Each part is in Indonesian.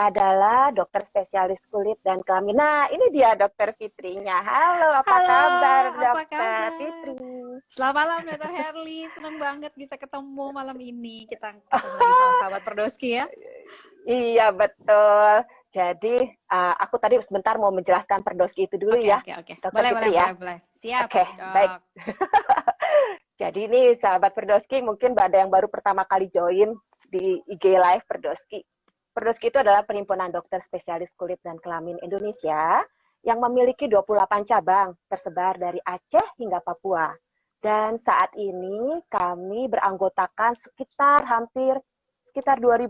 adalah dokter spesialis kulit dan kelamin. Nah, ini dia Dokter Fitrinya. Halo, apa Halo, kabar apa Dokter kabar? Fitri? Selamat malam, Dokter Herli. Senang banget bisa ketemu malam ini. Kita ketemu lagi sama sahabat Perdoski ya. Iya, betul. Jadi, aku tadi sebentar mau menjelaskan Perdoski itu dulu Oke, ya, oke, oke. Dokter Boleh, boleh, Fitri ya. boleh, boleh. Siap, Oke, baik. dok. Jadi nih, sahabat Perdoski, mungkin ada yang baru pertama kali join di IG Live Perdoski. Perdoski itu adalah perhimpunan dokter spesialis kulit dan kelamin Indonesia yang memiliki 28 cabang tersebar dari Aceh hingga Papua. Dan saat ini kami beranggotakan sekitar 2.500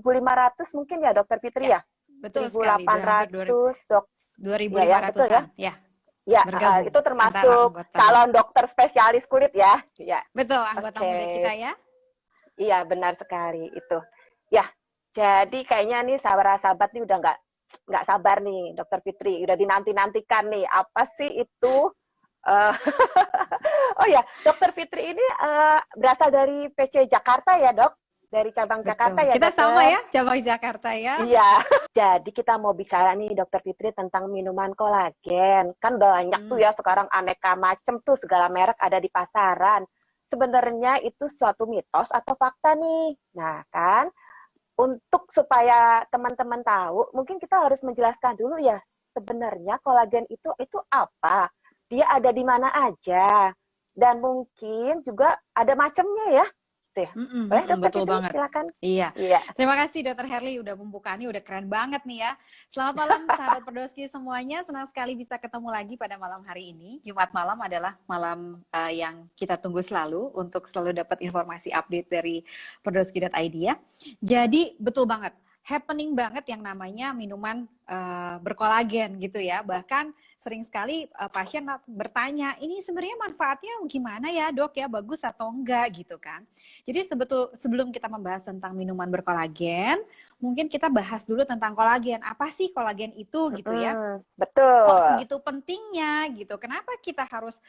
mungkin ya Dokter Fitri Ya, ya? betul sekali. Hampir 1.800 dok. Ya ya, betul ya. 2.500-an. Ya, Ya, bergabung itu antara termasuk anggota. calon dokter spesialis kulit ya. Ya. Betul, anggota muda kita Oke. ya. Iya, benar sekali itu. Ya, jadi kayaknya nih sahabat-sahabat nih udah nggak sabar nih, Dokter Fitri. Udah dinanti-nantikan nih. Apa sih itu? eh, oh ya, Dokter Fitri ini berasal dari PC Jakarta ya, Dok? Dari cabang Jakarta Betul. ya, Kita sama Dokter? ya, cabang Jakarta ya. Iya. Jadi kita mau bicara nih, Dokter Fitri, tentang minuman kolagen. Kan banyak tuh Hmm. ya sekarang aneka macem tuh segala merek ada di pasaran. Sebenarnya itu suatu mitos atau fakta nih. Nah, kan untuk supaya teman-teman tahu, mungkin kita harus menjelaskan dulu ya, sebenarnya kolagen itu apa? Dia ada di mana aja? Dan mungkin juga ada macamnya ya. Gitu ya. Boleh Dokter Betul Fitri, banget. silakan. Iya. Iya. Terima kasih Dokter Herli udah membukaannya, udah keren banget nih ya. Selamat malam sahabat Perdoski semuanya. Senang sekali bisa ketemu lagi pada malam hari ini. Jumat malam adalah malam yang kita tunggu selalu untuk selalu dapat informasi update dari perdoski.id ya. Jadi betul banget. Happening banget yang namanya minuman berkolagen gitu ya. Bahkan sering sekali pasien bertanya, ini sebenarnya manfaatnya gimana ya dok ya, bagus atau enggak gitu kan. Jadi sebelum kita membahas tentang minuman berkolagen, mungkin kita bahas dulu tentang kolagen. Apa sih kolagen itu gitu ya? Kok Betul. segitu pentingnya gitu? Kenapa kita harus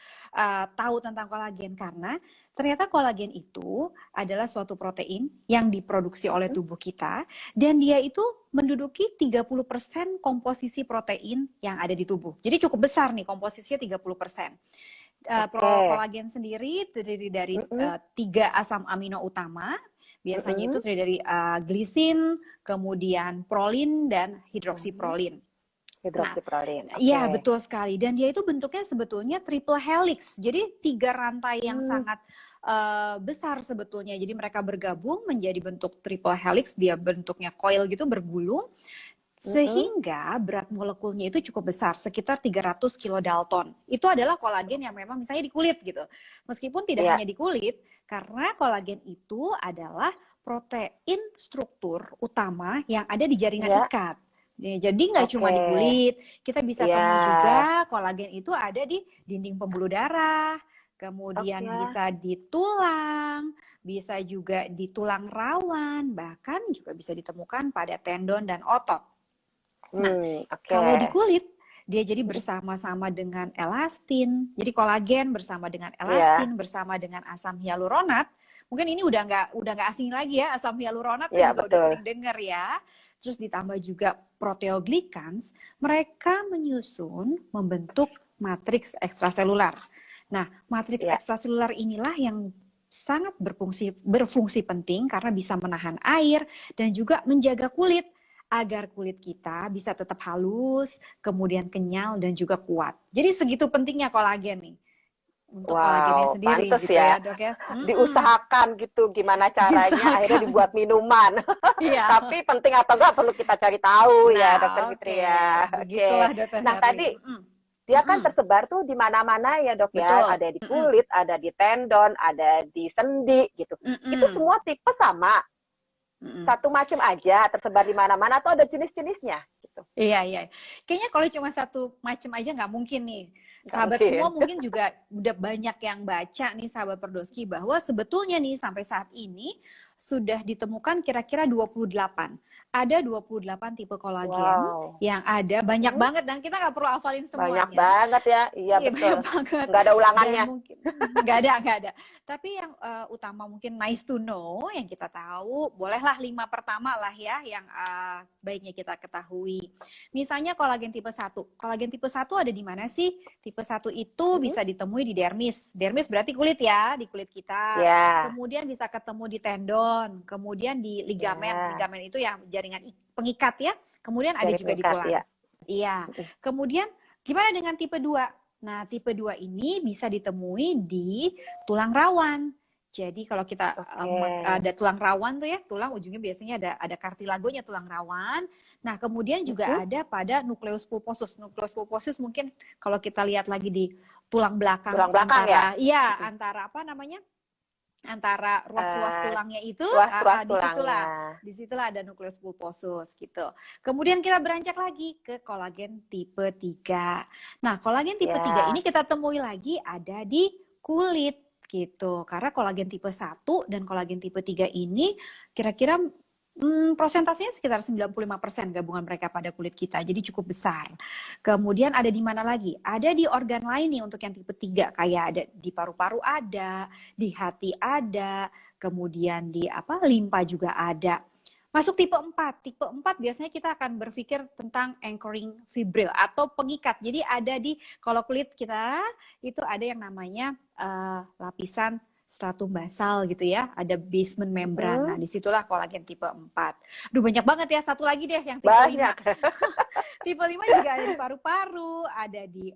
tahu tentang kolagen? Karena ternyata kolagen itu adalah suatu protein yang diproduksi oleh tubuh kita dan dia itu menduduki 30% komposisi protein yang ada di tubuh. Jadi cukup besar nih komposisinya 30%. Oke. Kolagen sendiri terdiri dari Mm-mm. 3 asam amino utama. Biasanya itu Mm-mm. terdiri dari glisin, kemudian prolin dan hidroksiprolin. Nah, Hidroksiprolin. iya Oke. betul sekali. Dan dia itu bentuknya sebetulnya triple helix. Jadi 3 rantai yang Hmm. sangat besar sebetulnya. Jadi mereka bergabung menjadi bentuk triple helix. Dia bentuknya coil gitu bergulung. Mm-mm. Sehingga berat molekulnya itu cukup besar, sekitar 300 kilodalton. Itu adalah kolagen yang memang misalnya di kulit gitu. Meskipun tidak Ya. hanya di kulit, karena kolagen itu adalah protein struktur utama yang ada di jaringan Ya. ikat. Jadi nggak cuma Oke. di kulit, kita bisa Ya. temui juga kolagen itu ada di dinding pembuluh darah, kemudian Oke. bisa di tulang, bisa juga di tulang rawan, bahkan juga bisa ditemukan pada tendon dan otot. Nah, Oke. kalau di kulit, dia jadi bersama-sama dengan elastin. Jadi kolagen bersama dengan Ya. elastin, bersama dengan asam hyaluronat. Mungkin ini udah nggak asing lagi ya, asam hyaluronat kan Ya, juga udah betul. sering dengar ya. Terus ditambah juga proteoglikans, mereka menyusun membentuk matriks ekstraselular. Nah, matriks Ya. ekstraselular inilah yang sangat berfungsi penting karena bisa menahan air dan juga menjaga kulit agar kulit kita bisa tetap halus, kemudian kenyal dan juga kuat. Jadi segitu pentingnya kolagen nih untuk kolagennya Wow, sendiri pantes gitu ya. ya dok ya. Diusahakan gitu gimana caranya akhirnya Diusahakan. dibuat minuman. Iya. Tapi penting atau enggak perlu kita cari tahu ya, Dokter Nah Fitri oke, ya. Oke. begitulah dokter Nah, Herlin. tadi dia kan tersebar tuh di mana-mana ya, Dok ya. Betul. Ada di kulit, ada di tendon, ada di sendi gitu. Itu semua tipe sama. Satu macam aja tersebar di mana-mana atau ada jenis-jenisnya gitu. Iya. Kayaknya kalau cuma satu macam aja nggak mungkin nih. Nggak Sahabat mungkin. semua mungkin juga udah banyak yang baca nih sahabat Perdoski bahwa sebetulnya nih sampai saat ini sudah ditemukan kira-kira 28. Ada 28 tipe kolagen Wow. yang ada, banyak banget, dan kita nggak perlu hafalin Banyak semuanya. banget ya. Iya, Iya, betul. banyak banget. Nggak ada Dan ulangannya. mungkin nggak ada. Tapi yang utama mungkin nice to know yang kita tahu, bolehlah 5 pertama lah ya yang baiknya kita ketahui. Misalnya kolagen tipe 1. Kolagen tipe 1 ada di mana sih? Tipe 1 itu bisa ditemui di dermis. Dermis berarti kulit ya, di kulit kita. Ya. Kemudian bisa ketemu di tendon, kemudian di ligamen. Ya. Ligamen itu yang jaringan pengikat ya. Kemudian ada Dari juga di pengikat, tulang. ya. Iya. Kemudian gimana dengan tipe 2? Nah, tipe 2 ini bisa ditemui di tulang rawan. Jadi kalau kita ada tulang rawan tuh ya, tulang ujungnya biasanya ada kartilagonya tulang rawan. Nah, kemudian juga ada pada nukleus pulposus. Nukleus pulposus mungkin kalau kita lihat lagi di tulang belakang antara antara apa namanya? Antara ruas-ruas tulangnya itu, disitulah ada nukleus pulposus gitu. Kemudian kita beranjak lagi ke kolagen tipe 3. Nah, kolagen tipe 3 ini kita temui lagi ada di kulit gitu. Karena kolagen tipe 1 dan kolagen tipe 3 ini kira-kira prosentasenya sekitar 95% gabungan mereka pada kulit kita, jadi cukup besar. Kemudian ada di mana lagi? Ada di organ lain nih untuk yang tipe 3, kayak ada di paru-paru ada, di hati ada, kemudian di limpa juga ada. Masuk tipe 4. Tipe 4 biasanya kita akan berpikir tentang anchoring fibril atau pengikat. Jadi ada di kalau kulit kita itu ada yang namanya lapisan stratum basal gitu ya, ada basement membran. Nah, disitulah kolagen tipe 4. Duh, banyak banget ya. Satu lagi deh yang tipe 5. Tipe 5 juga ada di paru-paru, ada di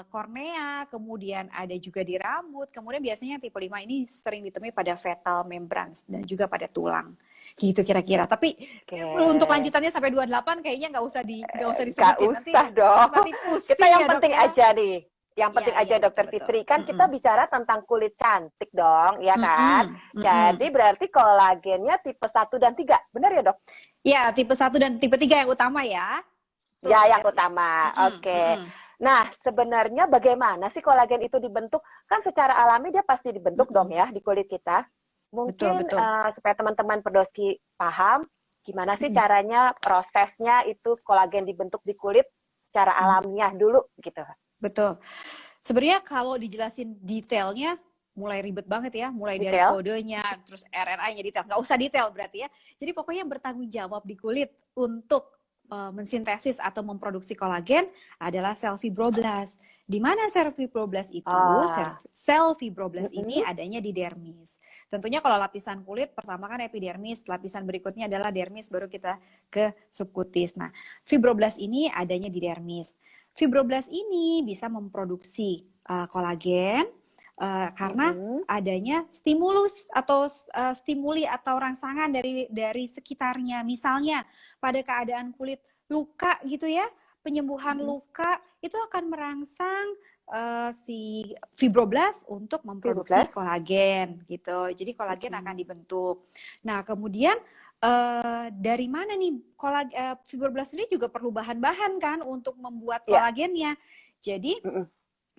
kornea, kemudian ada juga di rambut. Kemudian biasanya tipe 5 ini sering ditemui pada fetal membrans dan juga pada tulang. Gitu kira-kira. Tapi untuk lanjutannya sampai 28 kayaknya nggak usah disebutin. Nggak usah dong. Nanti pusing kita yang ya, penting Dok, ya. aja nih. Yang penting aja Dokter Fitri, kan kita bicara tentang kulit cantik dong, ya kan? Jadi berarti kolagennya tipe 1 dan 3, benar ya Dok? Ya, tipe 1 dan tipe 3 yang utama ya. Ya, yang utama. Oke. Nah, sebenarnya bagaimana sih kolagen itu dibentuk? Kan secara alami dia pasti dibentuk dong ya di kulit kita. Mungkin betul. Supaya teman-teman Perdoski paham, gimana sih caranya, prosesnya itu kolagen dibentuk di kulit secara alamiah dulu gitu. Betul. Sebenarnya kalau dijelasin detailnya mulai ribet banget ya, mulai dari kodenya, terus RNA-nya detail. Nggak usah detail berarti ya. Jadi pokoknya bertanggung jawab di kulit untuk mensintesis atau memproduksi kolagen adalah sel fibroblast. Di mana sel fibroblast itu? Sel fibroblast ini adanya di dermis. Tentunya kalau lapisan kulit pertama kan epidermis, lapisan berikutnya adalah dermis, baru kita ke subkutis. Nah, fibroblast ini adanya di dermis. Fibroblast ini bisa memproduksi kolagen karena adanya stimulus atau stimuli atau rangsangan dari sekitarnya. Misalnya pada keadaan kulit luka gitu ya, penyembuhan luka itu akan merangsang si fibroblast untuk memproduksi kolagen gitu. Jadi kolagen akan dibentuk. Nah, kemudian dari mana nih fibroblast ini juga perlu bahan-bahan kan untuk membuat kolagennya. Jadi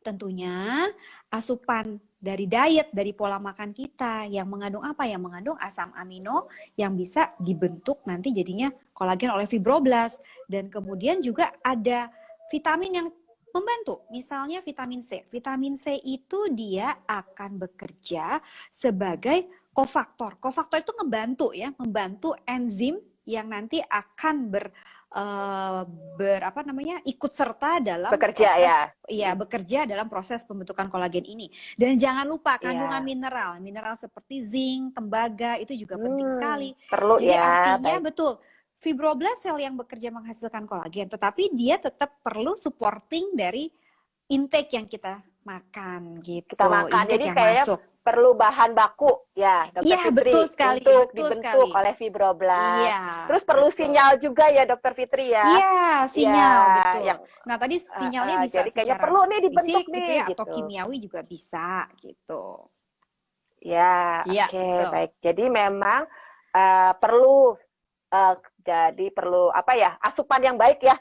tentunya asupan dari diet, dari pola makan kita yang mengandung apa? Yang mengandung asam amino yang bisa dibentuk nanti jadinya kolagen oleh fibroblast. Dan kemudian juga ada vitamin yang membantu, misalnya vitamin C. Vitamin C itu dia akan bekerja sebagai kofaktor. Kofaktor itu membantu enzim yang nanti akan ikut serta dalam bekerja dalam proses pembentukan kolagen ini. Dan jangan lupa kandungan mineral seperti zinc, tembaga itu juga penting sekali. Perlu. Jadi artinya betul, fibroblast sel yang bekerja menghasilkan kolagen, tetapi dia tetap perlu supporting dari intake yang kita makan gitu. Kita makan, intake jadi yang kayak masuk. Perlu bahan baku ya, Dokter Fitri, betul sekali, untuk dibentuk oleh fibroblast. Terus perlu sinyal juga ya, Dokter Fitri ya. Iya, sinyal betul. Nah, tadi sinyalnya bisa jadi kayaknya perlu nih dibentuk fisik, nih gitu ya, gitu. atau kimiawi juga bisa gitu. Ya, oke, baik. Jadi memang perlu asupan yang baik ya.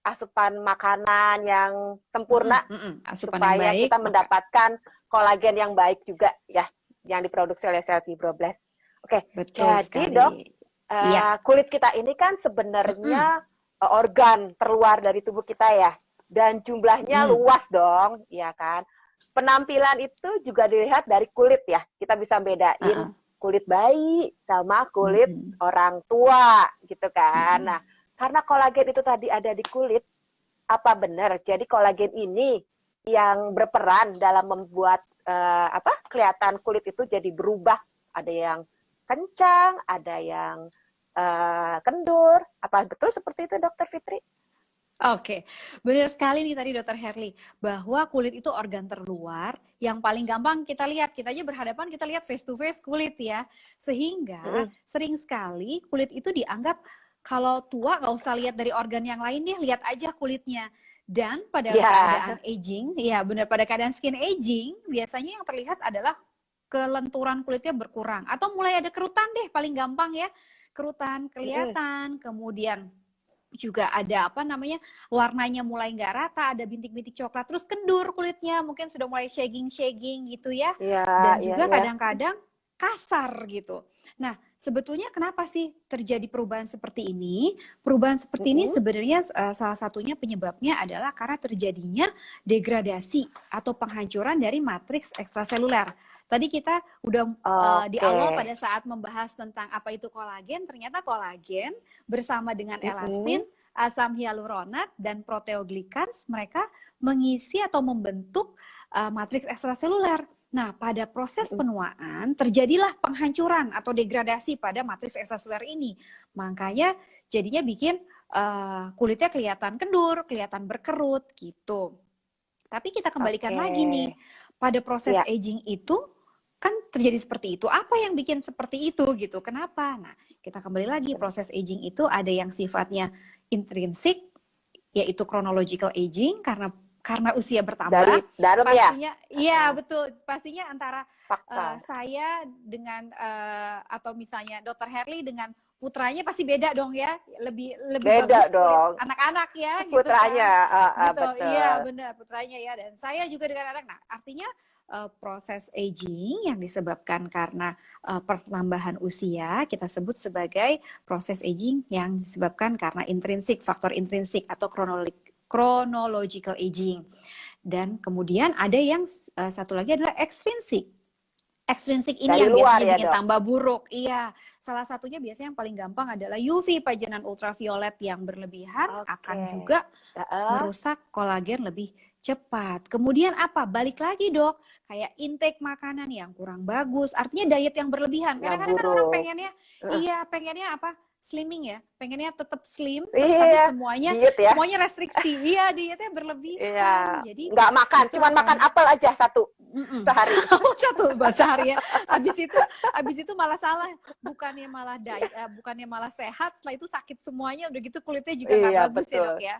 Asupan makanan yang sempurna supaya kita mendapatkan kolagen yang baik juga ya, yang diproduksi oleh sel fibroblast. Oke, Betul jadi sekali. Dok, Iya. kulit kita ini kan sebenarnya organ terluar dari tubuh kita ya, dan jumlahnya Mm-mm. luas dong, ya kan? Penampilan itu juga dilihat dari kulit ya. Kita bisa bedain Uh-uh. kulit bayi sama kulit Mm-mm. orang tua, gitu kan? Mm-mm. Nah, karena kolagen itu tadi ada di kulit, apa benar? Jadi kolagen ini yang berperan dalam membuat kelihatan kulit itu jadi berubah. Ada yang kencang, ada yang kendur. Apa betul seperti itu, Dokter Fitri? Oke, benar sekali nih tadi Dokter Herli, bahwa kulit itu organ terluar yang paling gampang kita lihat. Kita aja berhadapan, kita lihat face to face kulit ya. Sehingga Mm-mm. sering sekali kulit itu dianggap kalau tua nggak usah lihat dari organ yang lain deh, lihat aja kulitnya. Dan pada keadaan Ya, aging, ya benar, pada keadaan skin aging, biasanya yang terlihat adalah kelenturan kulitnya berkurang. Atau mulai ada kerutan deh, paling gampang ya. Kerutan mm-mm. kelihatan, kemudian juga ada apa namanya, warnanya mulai nggak rata, ada bintik-bintik coklat, terus kendur kulitnya, mungkin sudah mulai shagging gitu ya, Ya, dan ya, juga ya. kadang-kadang kasar gitu. Nah, sebetulnya kenapa sih terjadi perubahan seperti ini? Perubahan seperti ini Mm-mm. sebenarnya salah satunya penyebabnya adalah karena terjadinya degradasi atau penghancuran dari matriks ekstraseluler. Tadi kita udah di Oke. awal pada saat membahas tentang apa itu kolagen, ternyata kolagen bersama dengan elastin, Mm-mm. asam hyaluronat, dan proteoglikans, mereka mengisi atau membentuk matriks ekstraseluler. Nah, pada proses Mm-mm. penuaan terjadilah penghancuran atau degradasi pada matriks ekstraseluler ini. Makanya jadinya bikin kulitnya kelihatan kendur, kelihatan berkerut gitu. Tapi kita kembalikan Oke. lagi nih, pada proses Ya. aging itu kan terjadi seperti itu. Apa yang bikin seperti itu gitu? Kenapa? Nah, kita kembali lagi, proses aging itu ada yang sifatnya intrinsik, yaitu chronological aging, karena usia Dari bertambah. dalam ya? Pastinya iya betul, pastinya antara Fakta. saya dengan atau misalnya Dokter Herli dengan putranya pasti beda dong ya, lebih lebih Beda bagus kulit dong. anak-anak ya gitu Putranya, kan, gitu. Iya betul. benar, putranya ya, dan saya juga dengan anak. Nah, artinya proses aging yang disebabkan karena pertambahan usia kita sebut sebagai proses aging yang disebabkan karena intrinsik, faktor intrinsik atau chronological aging. Dan kemudian ada yang satu lagi adalah ekstrinsik. Ekstrinsik ini Dari yang luar biasanya ya, bikin Dok? tambah buruk. Iya, salah satunya biasanya yang paling gampang adalah UV, pajanan ultraviolet yang berlebihan Oke. akan juga Heeh. merusak kolagen lebih cepat. Kemudian apa? Balik lagi dok, kayak intake makanan yang kurang bagus, artinya diet yang berlebihan. Yang Kadang-kadang kan orang buruk. pengennya, Heeh. iya pengennya apa? Slimming ya, pengennya tetap slim, terus tapi Iya, semuanya diet ya. semuanya restriksi. Iya, dietnya Iya, berlebihan. Jadi nggak makan, itu cuman makan akan apel aja satu sehari. satu bahasa hari ya. Habis itu malah salah, bukannya malah sehat, setelah itu sakit semuanya, udah gitu kulitnya juga nggak Iya, bagus ya betul. dok ya.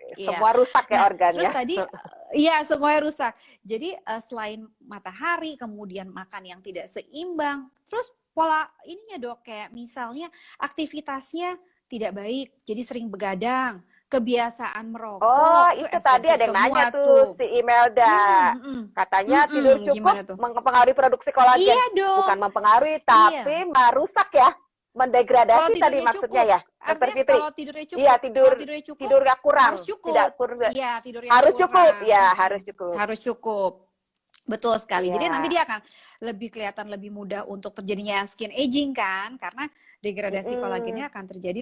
Iya. Semua rusak ya Nah, terus organnya. tadi iya semuanya rusak. Jadi selain matahari, kemudian makan yang tidak seimbang, terus pola ininya dok, kayak misalnya aktivitasnya tidak baik, jadi sering begadang, kebiasaan Oh, merokok, itu itu tadi ekstrinsik ada yang nanya semua tuh tuh. si Imelda. Katanya tidur cukup Gimana tuh? mempengaruhi produksi Iya kolagen. Bukan dong. mempengaruhi, Iya. tapi merusak ya. Kalau Mendegradasi tadi tidurnya maksudnya cukup, ya, Dokter artinya Fitri? Iya, kalau tidurnya cukup tidurnya kurang. harus cukup. Tidak kurang. Iya, tidur yang Harus cukup. kurang. Ya, harus cukup. Harus cukup. Betul sekali. Jadi nanti Iya. dia akan lebih kelihatan lebih mudah untuk terjadinya skin aging kan, karena degradasi Mm-mm. kolagennya akan terjadi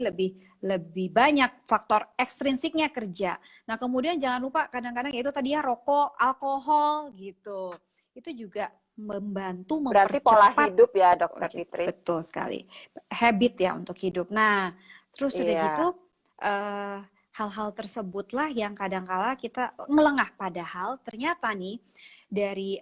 lebih banyak, faktor ekstrinsiknya kerja. Nah, kemudian jangan lupa kadang-kadang yaitu tadi ya rokok, alkohol gitu. Itu juga membantu Berarti pola mempercepat. hidup ya, Dokter Fitri? Betul sekali. Habit ya untuk hidup. Nah, terus sudah gitu Iya. hal-hal tersebutlah yang kadangkala kita ngelengah, padahal ternyata nih dari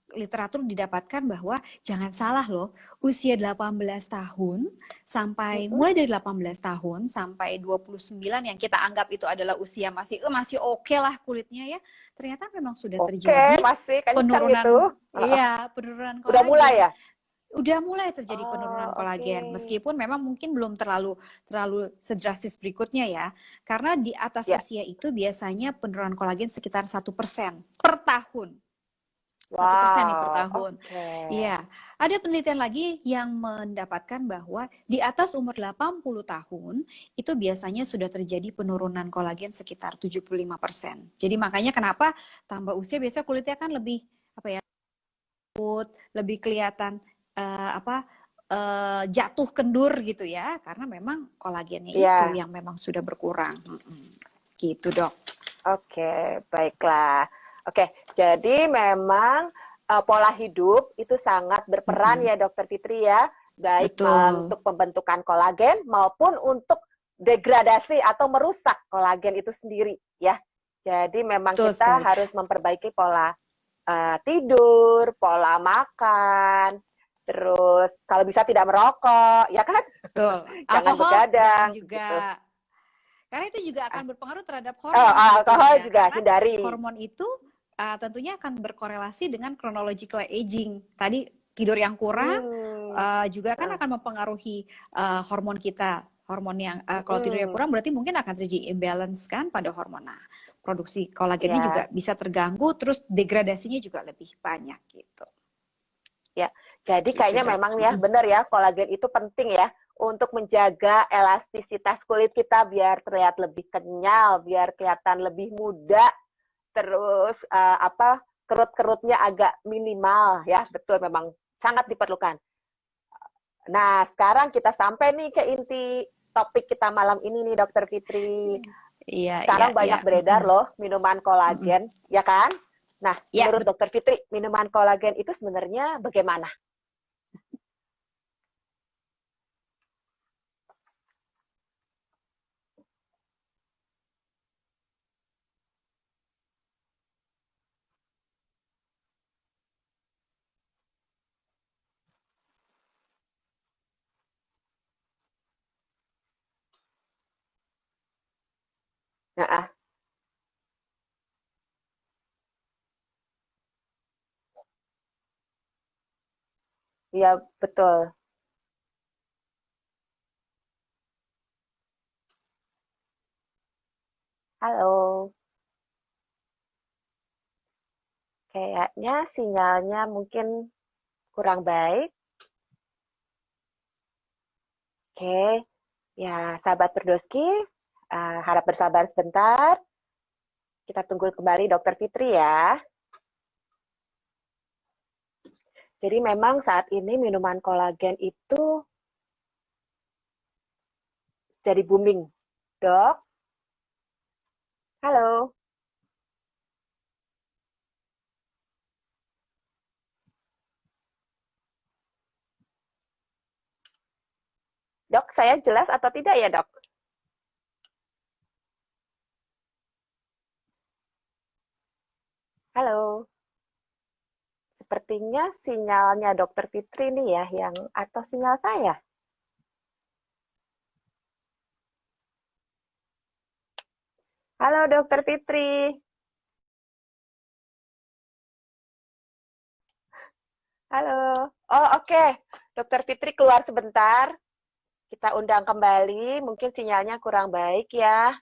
literatur didapatkan bahwa jangan salah loh, usia 18 tahun sampai Mm-mm. mulai dari 18 tahun sampai 29 yang kita anggap itu adalah usia masih oke lah kulitnya ya. Ternyata memang sudah Oke, terjadi masih kencang itu. penurunan, iya, penurunan Udah mulai kolagen. ya? Udah mulai terjadi penurunan Oh, oke. kolagen, meskipun memang mungkin belum terlalu sedrastis berikutnya ya, karena di atas Ya. usia itu biasanya penurunan kolagen sekitar 1% per tahun. 1% nih per Wow, tahun. oke. Iya, ada penelitian lagi yang mendapatkan bahwa di atas umur 80 tahun itu biasanya sudah terjadi penurunan kolagen sekitar 75%. Jadi makanya kenapa tambah usia biasanya kulitnya kan lebih apa ya, lebih kelihatan apa jatuh kendur gitu ya, karena memang kolagennya itu Iya, yang memang sudah berkurang. Gitu, Dok. oke, baiklah. Oke, jadi memang pola hidup itu sangat berperan Mm-mm. ya Dokter Fitri ya, baik Betul, untuk pembentukan kolagen maupun untuk degradasi atau merusak kolagen itu sendiri ya. Jadi memang betul kita sekali. harus memperbaiki pola tidur, pola makan, terus kalau bisa tidak merokok, ya kan? Betul. Jangan Alkohol jangan begadang, gitu. juga. Karena itu juga akan berpengaruh terhadap Oh, hormon alkohol sebetulnya. juga Karena hindari. hormon itu tentunya akan berkorelasi dengan chronological aging. Tadi tidur yang kurang Hmm, juga kan uh, akan mempengaruhi hormon kita. Hormon yang kalau tidurnya hmm, kurang berarti mungkin akan terjadi imbalance kan pada hormon. Nah, produksi kolagennya juga ya, bisa terganggu, terus degradasinya juga lebih banyak gitu. ya. Jadi Gitu, kayaknya Dok. memang ya benar ya kolagen itu penting ya untuk menjaga elastisitas kulit kita biar terlihat lebih kenyal, biar kelihatan lebih muda, terus apa kerut-kerutnya agak minimal ya. Betul memang sangat diperlukan. Nah, sekarang kita sampai nih ke inti topik kita malam ini nih, Dokter Fitri. Iya, iya, Sekarang iya. banyak beredar loh minuman Mm-mm. kolagen, ya kan? Nah, Ya, menurut Dokter Fitri, minuman kolagen itu sebenarnya bagaimana? Nah, iya betul. Halo, kayaknya sinyalnya mungkin kurang baik. Oke, ya sahabat Perdoski, harap bersabar sebentar. Kita tunggu kembali Dokter Fitri ya. Jadi memang saat ini minuman kolagen itu jadi booming. Dok, halo. Dok, saya jelas atau tidak ya, Dok? Halo. Sepertinya sinyalnya Dokter Fitri nih ya yang atau sinyal saya. Halo Dokter Fitri. Halo. Oh, oke. Dokter Fitri keluar sebentar. Kita undang kembali. Mungkin sinyalnya kurang baik ya.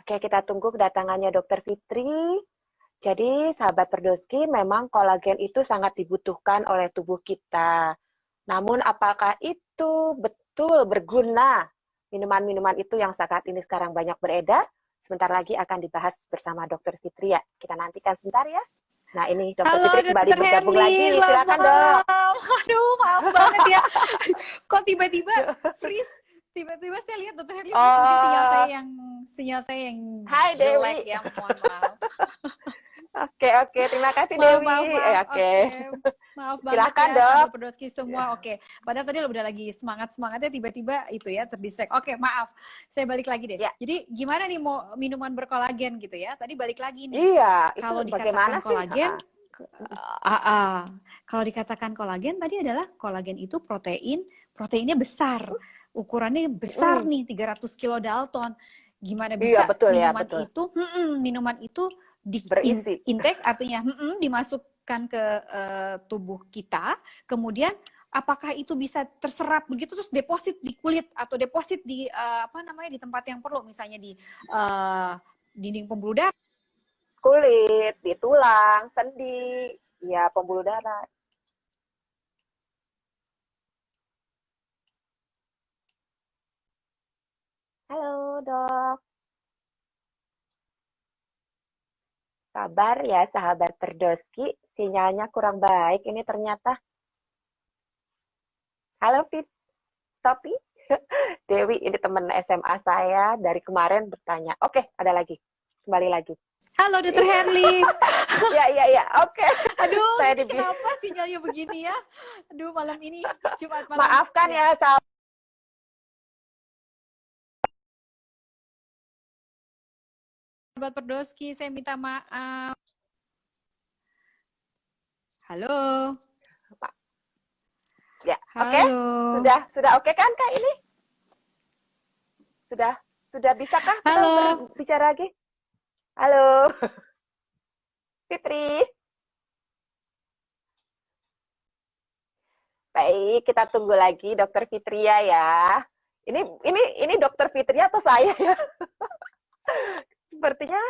Oke, kita tunggu kedatangannya Dokter Fitri. Jadi, sahabat Perdoski, memang kolagen itu sangat dibutuhkan oleh tubuh kita. Namun, apakah itu betul berguna? Minuman-minuman itu yang saat ini sekarang banyak beredar, sebentar lagi akan dibahas bersama Dokter Fitri ya. Kita nantikan sebentar ya. Nah, ini Dokter halo Fitri kembali Dokter bergabung Herli, lagi. selamat Silakan, Dok. malam. Aduh, maaf banget ya. Kok tiba-tiba freeze? Tiba-tiba saya lihat Dokter Herli freeze. Mungkin Oh, sinyal saya yang hai jelek Dewi. ya. Mohon maaf. Oke, oke. Terima kasih, Maaf, Dewi. maaf, maaf. Oke. Oke, maaf banget Silakan, ya Dok. sahabat Podolski semua. Oke, padahal tadi udah lagi semangatnya tiba-tiba itu ya terdistract. Oke, maaf. Saya balik lagi deh. Ya, Jadi gimana nih mau minuman berkolagen gitu ya? Tadi balik lagi nih. iya. Itu Kalau bagaimana dikatakan sih? kolagen, ah, ah. Kalau dikatakan kolagen tadi adalah kolagen itu proteinnya besar. Ukurannya besar Mm-mm. nih 300 kilodalton. Gimana Iya, bisa betul ya, betul. minuman itu di Berisi. intake artinya dimasukkan ke tubuh kita, kemudian apakah itu bisa terserap begitu terus deposit di kulit atau deposit di di tempat yang perlu, misalnya di dinding pembuluh darah. Kulit, di tulang, sendi, ya pembuluh darah. Halo dok, sabar ya sahabat Perdoski, sinyalnya kurang baik ini ternyata. Halo Fit, Sopi, Dewi, ini teman SMA saya dari kemarin bertanya. Oke, ada lagi, kembali lagi. Halo Dr. Herli. Ya, oke. Aduh, kenapa sinyalnya begini ya? Aduh, malam ini, Jumat malam. Maafkan ya sahabat. Sahabat Perdoski, saya minta maaf. Halo. Ya, oke. Sudah oke kan Kak ini? Sudah bisakah kita berbicara lagi? Halo. Fitri. Baik, kita tunggu lagi Dokter Fitria ya. Ini Dokter Fitria atau saya ya? Sepertinya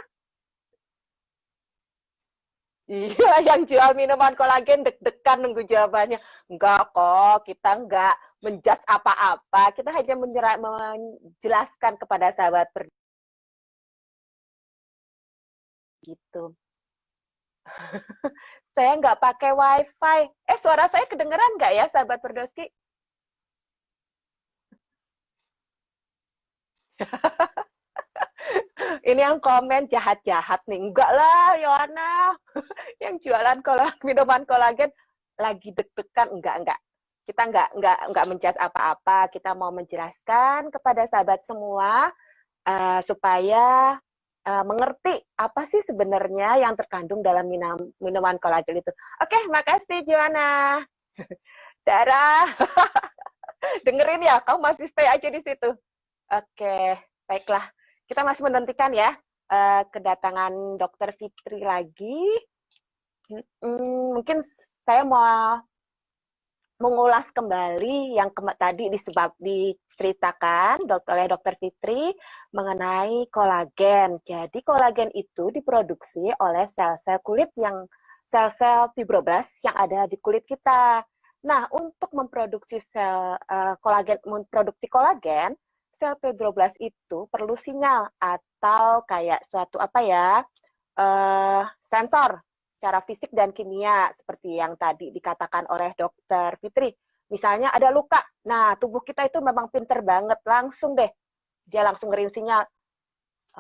iya, yang jual minuman kolagen deg-degan nunggu jawabannya. Enggak kok, kita enggak menjudge apa-apa. Kita hanya menjelaskan kepada sahabat gitu. Saya nggak pakai wifi. Suara saya kedengeran nggak ya sahabat Perdoski? Ini yang komen jahat-jahat nih. Enggak lah, Yohana. Yang jualan minuman kolagen lagi deg-degan. Enggak. Kita enggak menjudge apa-apa. Kita mau menjelaskan kepada sahabat semua supaya mengerti apa sih sebenarnya yang terkandung dalam minuman kolagen itu. Oke, makasih Joanna. Dara. Dengerin ya, kamu masih stay aja di situ. Oke, baiklah. Kita masih menantikan ya kedatangan Dokter Fitri lagi. Mungkin saya mau mengulas kembali yang tadi diceritakan oleh Dokter Fitri mengenai kolagen. Jadi kolagen itu diproduksi oleh sel-sel kulit sel-sel fibroblas yang ada di kulit kita. Nah, untuk memproduksi kolagen, sel fibroblas itu perlu sinyal atau kayak suatu sensor secara fisik dan kimia seperti yang tadi dikatakan oleh Dokter Fitri. Misalnya ada luka, nah tubuh kita itu memang pinter banget, langsung deh dia langsung ngirim sinyal.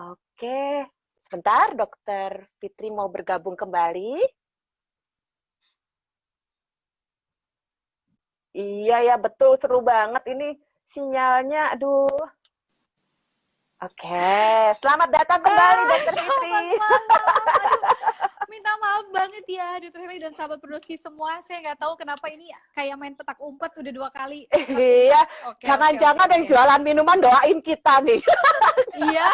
Oke, sebentar Dokter Fitri mau bergabung kembali. Iya ya betul, seru banget ini sinyalnya, aduh. Oke, selamat datang kembali Dokter Fitri. Minta maaf banget ya Dokter Herli dan sahabat Perdoski semua. Saya nggak tahu kenapa ini kayak main petak umpet udah 2 kali. Iya, jangan-jangan yang jualan minuman doain kita nih. Iya.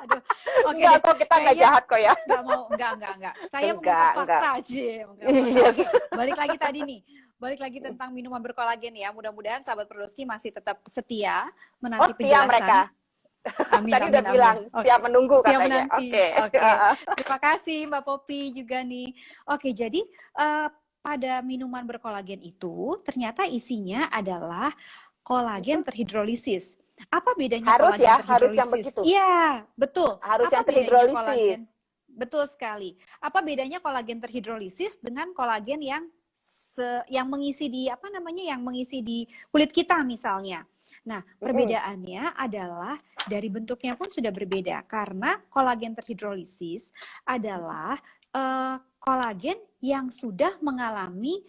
Aduh. Oke, enggak kok, kita nggak jahat kok ya. Enggak. Saya mengungkap fakta aja. Oke, balik lagi tadi nih. Balik lagi tentang minuman berkolagen ya. Mudah-mudahan sahabat Perdoski masih tetap setia menanti penjelasan. Mereka. Amin, tadi udah bilang siap menunggu siap katanya. Oke. Terima kasih Mbak Popi juga nih. Oke, jadi pada minuman berkolagen itu ternyata isinya adalah kolagen terhidrolisis. Apa bedanya harus kolagen terhidrolisis? Harus yang begitu. Iya, betul. Harus yang terhidrolisis. Betul sekali. Apa bedanya kolagen terhidrolisis dengan kolagen yang mengisi di yang mengisi di kulit kita misalnya. Nah, perbedaannya adalah dari bentuknya pun sudah berbeda karena kolagen terhidrolisis adalah kolagen yang sudah mengalami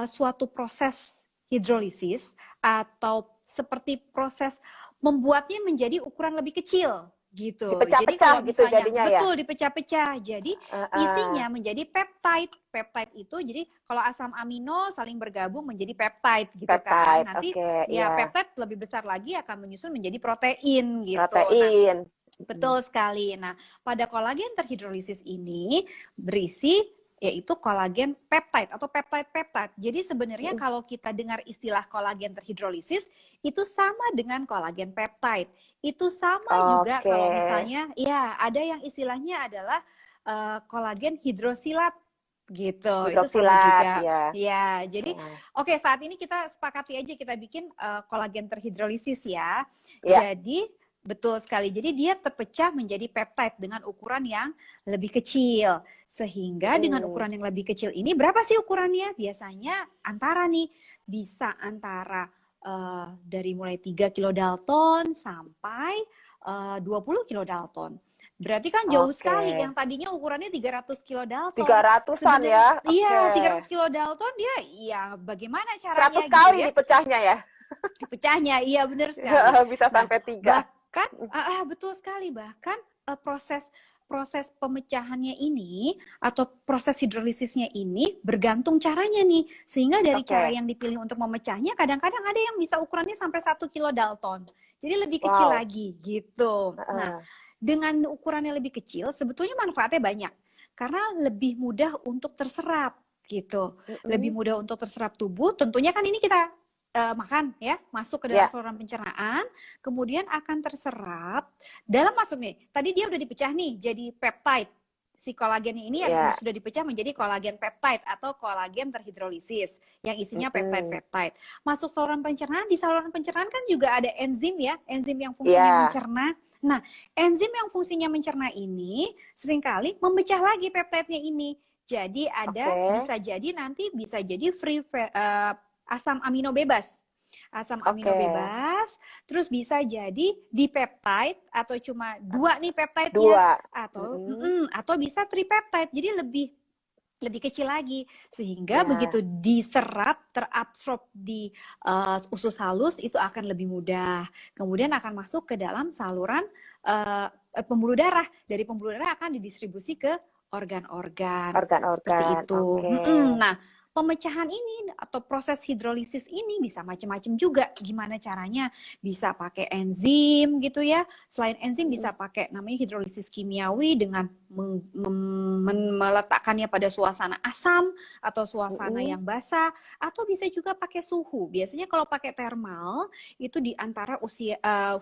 suatu proses hidrolisis atau seperti proses membuatnya menjadi ukuran lebih kecil gitu. Dipecah-pecah gitu jadinya ya. Betul, dipecah-pecah. Jadi isinya menjadi peptide. Peptide itu jadi kalau asam amino saling bergabung menjadi peptide gitu kan. Nanti peptide lebih besar lagi akan menyusun menjadi protein gitu. Protein. Betul sekali. Nah, pada kolagen terhidrolisis ini berisi yaitu kolagen peptide atau peptide-peptide. Jadi sebenarnya kalau kita dengar istilah kolagen terhidrolisis, itu sama dengan kolagen peptide. Itu sama juga Oke. kalau misalnya, ya ada yang istilahnya adalah kolagen hidrosilat gitu. Itu sama Hidroksilat, juga. ya. Ya, jadi Oke. saat ini kita sepakati aja kita bikin kolagen terhidrolisis ya. Ya. Jadi betul sekali. Jadi dia terpecah menjadi peptide dengan ukuran yang lebih kecil. Sehingga dengan ukuran yang lebih kecil ini, berapa sih ukurannya? Biasanya antara nih, bisa antara dari mulai 3 kilodalton sampai 20 kilodalton. Berarti kan jauh sekali. Yang tadinya ukurannya 300 kilodalton. 300-an ya? Iya, 300 kilodalton dia, ya bagaimana caranya 100 kali gitu ya? dipecahnya ya? Pecahnya, iya benar sekali. Bisa sampai 3. Bahkan, betul sekali, bahkan proses pemecahannya ini atau proses hidrolisisnya ini bergantung caranya nih. Sehingga dari cara yang dipilih untuk memecahnya, kadang-kadang ada yang bisa ukurannya sampai 1 kilodalton. Jadi lebih kecil lagi gitu. Nah, dengan ukurannya lebih kecil, sebetulnya manfaatnya banyak. Karena lebih mudah untuk terserap gitu. Lebih mudah untuk terserap tubuh. Tentunya kan ini kita makan ya, masuk ke dalam saluran pencernaan, kemudian akan terserap dalam masuk nih. Tadi dia udah dipecah nih jadi peptide. Si kolagen ini yang sudah dipecah menjadi kolagen peptide atau kolagen terhidrolisis yang isinya peptide-peptide. Masuk saluran pencernaan, di saluran pencernaan kan juga ada enzim ya, enzim yang fungsinya mencerna. Nah, enzim yang fungsinya mencerna ini seringkali memecah lagi peptide-nya ini. Jadi ada bisa jadi free asam amino bebas. Asam amino bebas, terus bisa jadi dipeptide atau cuma 2 nih peptide-nya atau bisa tripeptide. Jadi lebih kecil lagi sehingga begitu diserap terabsorb di usus halus itu akan lebih mudah. Kemudian akan masuk ke dalam saluran pembuluh darah. Dari pembuluh darah akan didistribusi ke organ-organ. Seperti itu. Nah, pemecahan ini atau proses hidrolisis ini bisa macam-macam juga. Gimana caranya? Bisa pakai enzim gitu ya. Selain enzim bisa pakai namanya hidrolisis kimiawi dengan meletakkannya pada suasana asam atau suasana yang basah, atau bisa juga pakai suhu. Biasanya kalau pakai thermal itu di antara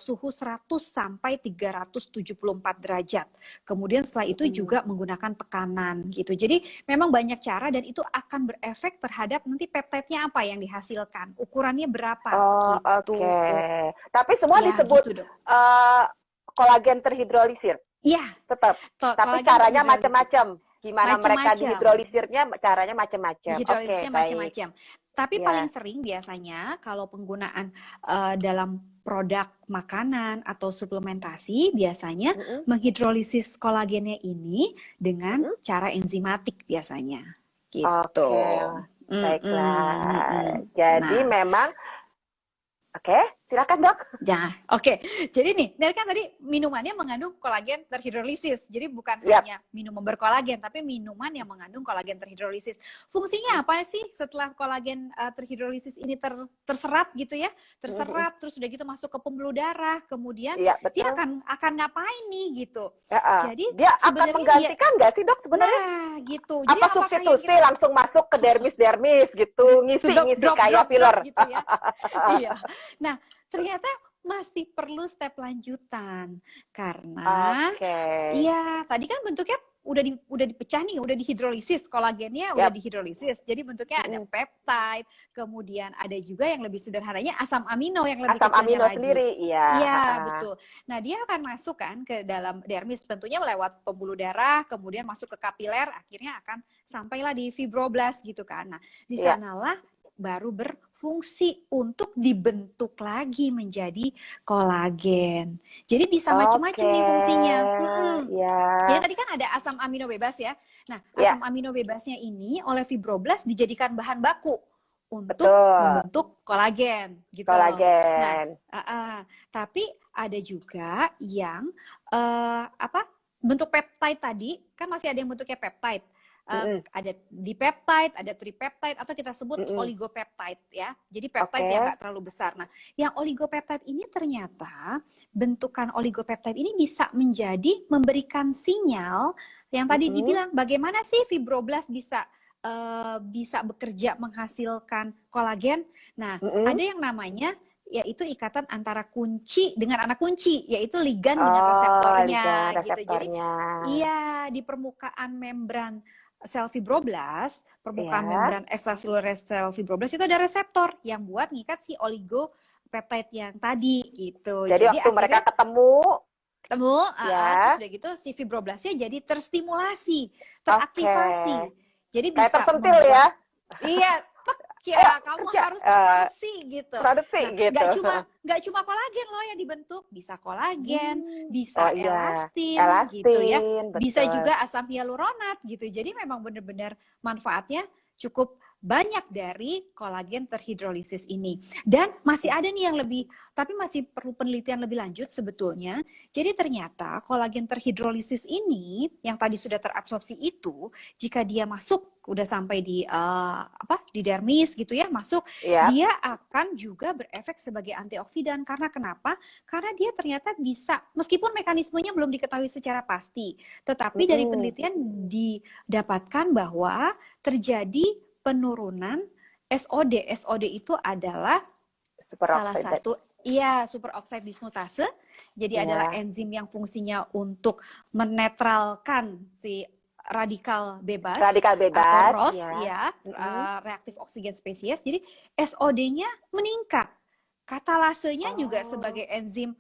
suhu 100 sampai 374 derajat. Kemudian setelah itu juga menggunakan tekanan gitu. Jadi memang banyak cara dan itu akan berefek terhadap nanti peptide-nya apa yang dihasilkan, ukurannya berapa gitu. Tapi semua disebut gitu, kolagen terhidrolisir. Iya. Tetap. Tapi caranya macam-macam. Gimana mereka dihidrolisirnya, caranya macam-macam. Dihidrolisirnya macam-macam. Tapi paling sering biasanya kalau penggunaan dalam produk makanan atau suplementasi biasanya menghidrolisis kolagennya ini dengan cara enzimatik biasanya. Gitu. Baiklah. Jadi memang silakan dok. Ya, Jadi nih, kan tadi minumannya mengandung kolagen terhidrolisis. Jadi bukan hanya minuman berkolagen, tapi minuman yang mengandung kolagen terhidrolisis. Fungsinya apa sih setelah kolagen terhidrolisis ini terserap gitu ya? Terserap, terus udah gitu masuk ke pembuluh darah, kemudian dia akan ngapain nih gitu? Jadi dia akan menggantikan nggak sih dok sebenarnya? Nah, gitu. Jadi apa substitusi langsung masuk ke dermis gitu, ngisi kayak filler gitu ya? Iya. Nah, ternyata masih perlu step lanjutan karena tadi kan bentuknya udah dipecah nih, udah dihidrolisis, kolagennya udah dihidrolisis. Jadi bentuknya ada peptide, kemudian ada juga yang lebih sederhananya asam amino yang lebih asam amino lagi. Sendiri, Iya, betul. Nah, dia akan masuk kan ke dalam dermis, tentunya lewat pembuluh darah, kemudian masuk ke kapiler, akhirnya akan sampailah di fibroblast gitu kan. Nah, di sanalah baru berfungsi untuk dibentuk lagi menjadi kolagen. Jadi bisa macam-macam nih fungsinya. Jadi tadi kan ada asam amino bebas ya. Nah, asam amino bebasnya ini oleh fibroblast dijadikan bahan baku untuk membentuk kolagen gitu. Nah, tapi ada juga yang bentuk peptide tadi kan masih ada yang bentuknya peptide. ada dipeptide, ada tripeptide, atau kita sebut oligopeptide ya. Jadi peptide yang nggak terlalu besar. Nah, yang oligopeptide ini ternyata bentukan oligopeptide ini bisa memberikan sinyal yang tadi dibilang bagaimana sih fibroblast bisa bekerja menghasilkan kolagen. Nah, ada yang namanya yaitu ikatan antara kunci dengan anak kunci, yaitu ligan dengan reseptornya gitu. Jadi iya, di permukaan membran sel fibroblast, permukaan membran ekstraseluler sel fibroblast itu ada reseptor yang buat ngikat si oligopeptide yang tadi gitu. Jadi waktu mereka ketemu, terus udah gitu si fibroblastnya jadi terstimulasi, teraktivasi. Jadi bisa tersentil ya. Iya, ya kamu harus produksi gitu. Nggak cuma kolagen loh yang dibentuk, bisa kolagen, bisa elastin gitu ya, betul. Bisa juga asam hyaluronat gitu. Jadi memang benar-benar manfaatnya cukup banyak dari kolagen terhidrolisis ini. Dan masih ada nih yang tapi masih perlu penelitian lebih lanjut sebetulnya. Jadi ternyata kolagen terhidrolisis ini yang tadi sudah terabsorpsi itu, jika dia masuk udah sampai di dermis gitu ya, dia akan juga berefek sebagai antioksidan. Karena kenapa? Karena dia ternyata bisa, meskipun mekanismenya belum diketahui secara pasti, tetapi dari penelitian didapatkan bahwa terjadi penurunan SOD. SOD itu adalah salah satu superoxide dismutase. Jadi adalah enzim yang fungsinya untuk menetralkan si radikal bebas atau ROS reaktif oksigen spesies. Jadi SOD-nya meningkat. Katalasenya juga sebagai enzim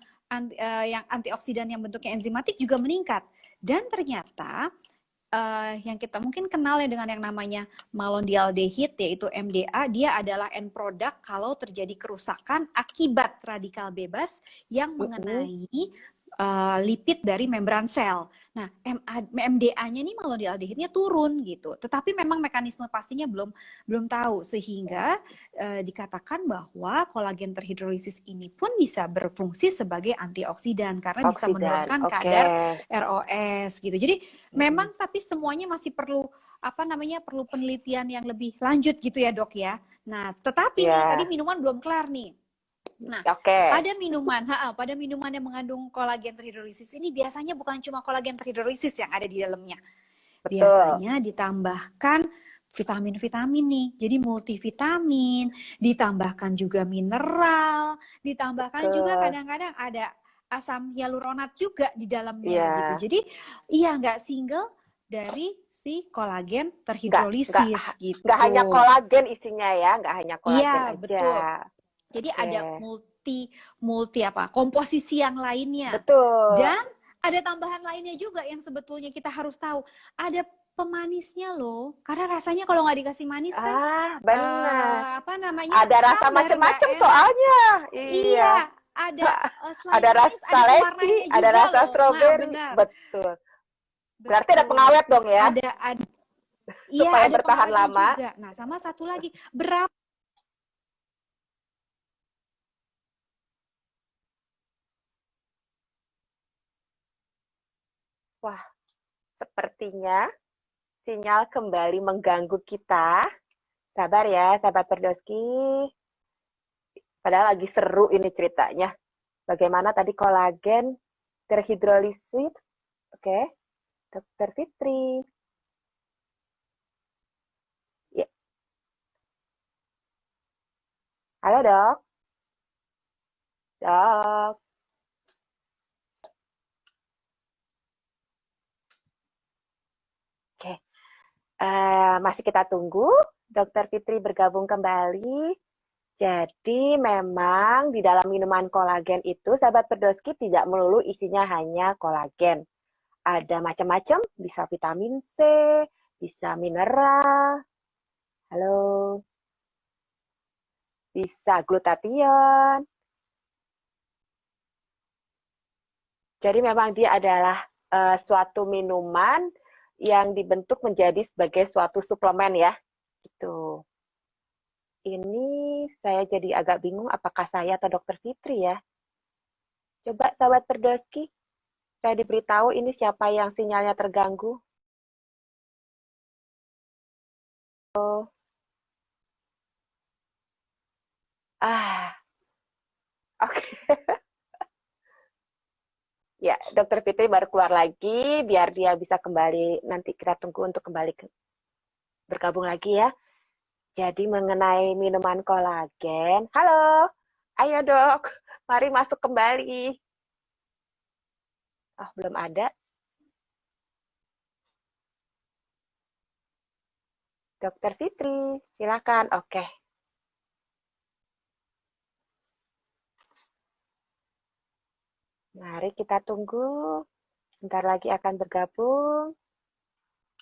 yang antioksidan yang bentuknya enzimatik juga meningkat. Dan ternyata yang kita mungkin kenal ya dengan yang namanya malondialdehid yaitu MDA, dia adalah end product kalau terjadi kerusakan akibat radikal bebas yang mengenai lipid dari membran sel. Nah, MDA-nya nih malondialdehidnya turun gitu. Tetapi memang mekanisme pastinya belum tahu, sehingga dikatakan bahwa kolagen terhidrolisis ini pun bisa berfungsi sebagai antioksidan karena bisa menurunkan kadar ROS gitu. Jadi memang tapi semuanya masih perlu perlu penelitian yang lebih lanjut gitu ya, Dok ya. Nah, tetapi nih tadi minuman belum kelar nih. Nah, pada minuman yang mengandung kolagen terhidrolisis ini biasanya bukan cuma kolagen terhidrolisis yang ada di dalamnya. Biasanya ditambahkan vitamin-vitamin nih. Jadi multivitamin, ditambahkan juga mineral, ditambahkan juga kadang-kadang ada asam hyaluronat juga di dalamnya gitu. Jadi nggak single dari si kolagen terhidrolisis gitu. Nggak hanya kolagen isinya ya, nggak hanya kolagen aja. Betul. Jadi ada komposisi yang lainnya. Betul. Dan ada tambahan lainnya juga yang sebetulnya kita harus tahu. Ada pemanisnya loh. Karena rasanya kalau nggak dikasih manis kan benar. Ada rasa macam-macam soalnya. Iya. Ada rasa leci, ada rasa stroberi. Betul. Berarti ada pengawet dong ya? Supaya bertahan lama. Juga. Nah, sama satu lagi, Wah, sepertinya sinyal kembali mengganggu kita. Sabar ya, sahabat Perdoski. Padahal lagi seru ini ceritanya. Bagaimana tadi kolagen terhidrolisis. Oke, Dokter Fitri. Ya. Halo, Dok. Dok. Oke. Masih kita tunggu. Dokter Fitri bergabung kembali. Jadi memang di dalam minuman kolagen itu, sahabat Perdoski, tidak melulu isinya hanya kolagen. Ada macam-macam, bisa vitamin C, bisa mineral, bisa glutathione. Jadi memang dia adalah suatu minuman yang dibentuk menjadi sebagai suatu suplemen ya. Gitu. Ini saya jadi agak bingung apakah saya atau Dokter Fitri ya. Coba sahabat Perdoski, saya diberitahu ini siapa yang sinyalnya terganggu. Ah, oke. Ya, Dokter Fitri baru keluar lagi, biar dia bisa kembali. Nanti kita tunggu untuk kembali bergabung lagi ya. Jadi mengenai minuman kolagen. Halo, ayo dok, mari masuk kembali. Oh, belum ada. Dokter Fitri, silakan. Oke, mari kita tunggu. Sebentar lagi akan bergabung.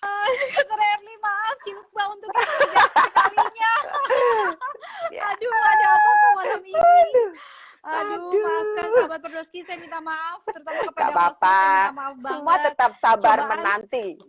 Dokter Erli, maaf Cilupa untuk yang ketiga kalinya. Ya. Aduh, ada apa kok malam ini? Aduh, Aduh. maafkan sahabat Perdoski, saya minta maaf, terutama Gak kepada hostnya, apa-apa. saya minta maaf Semua banget. tetap sabar Cobaan menanti.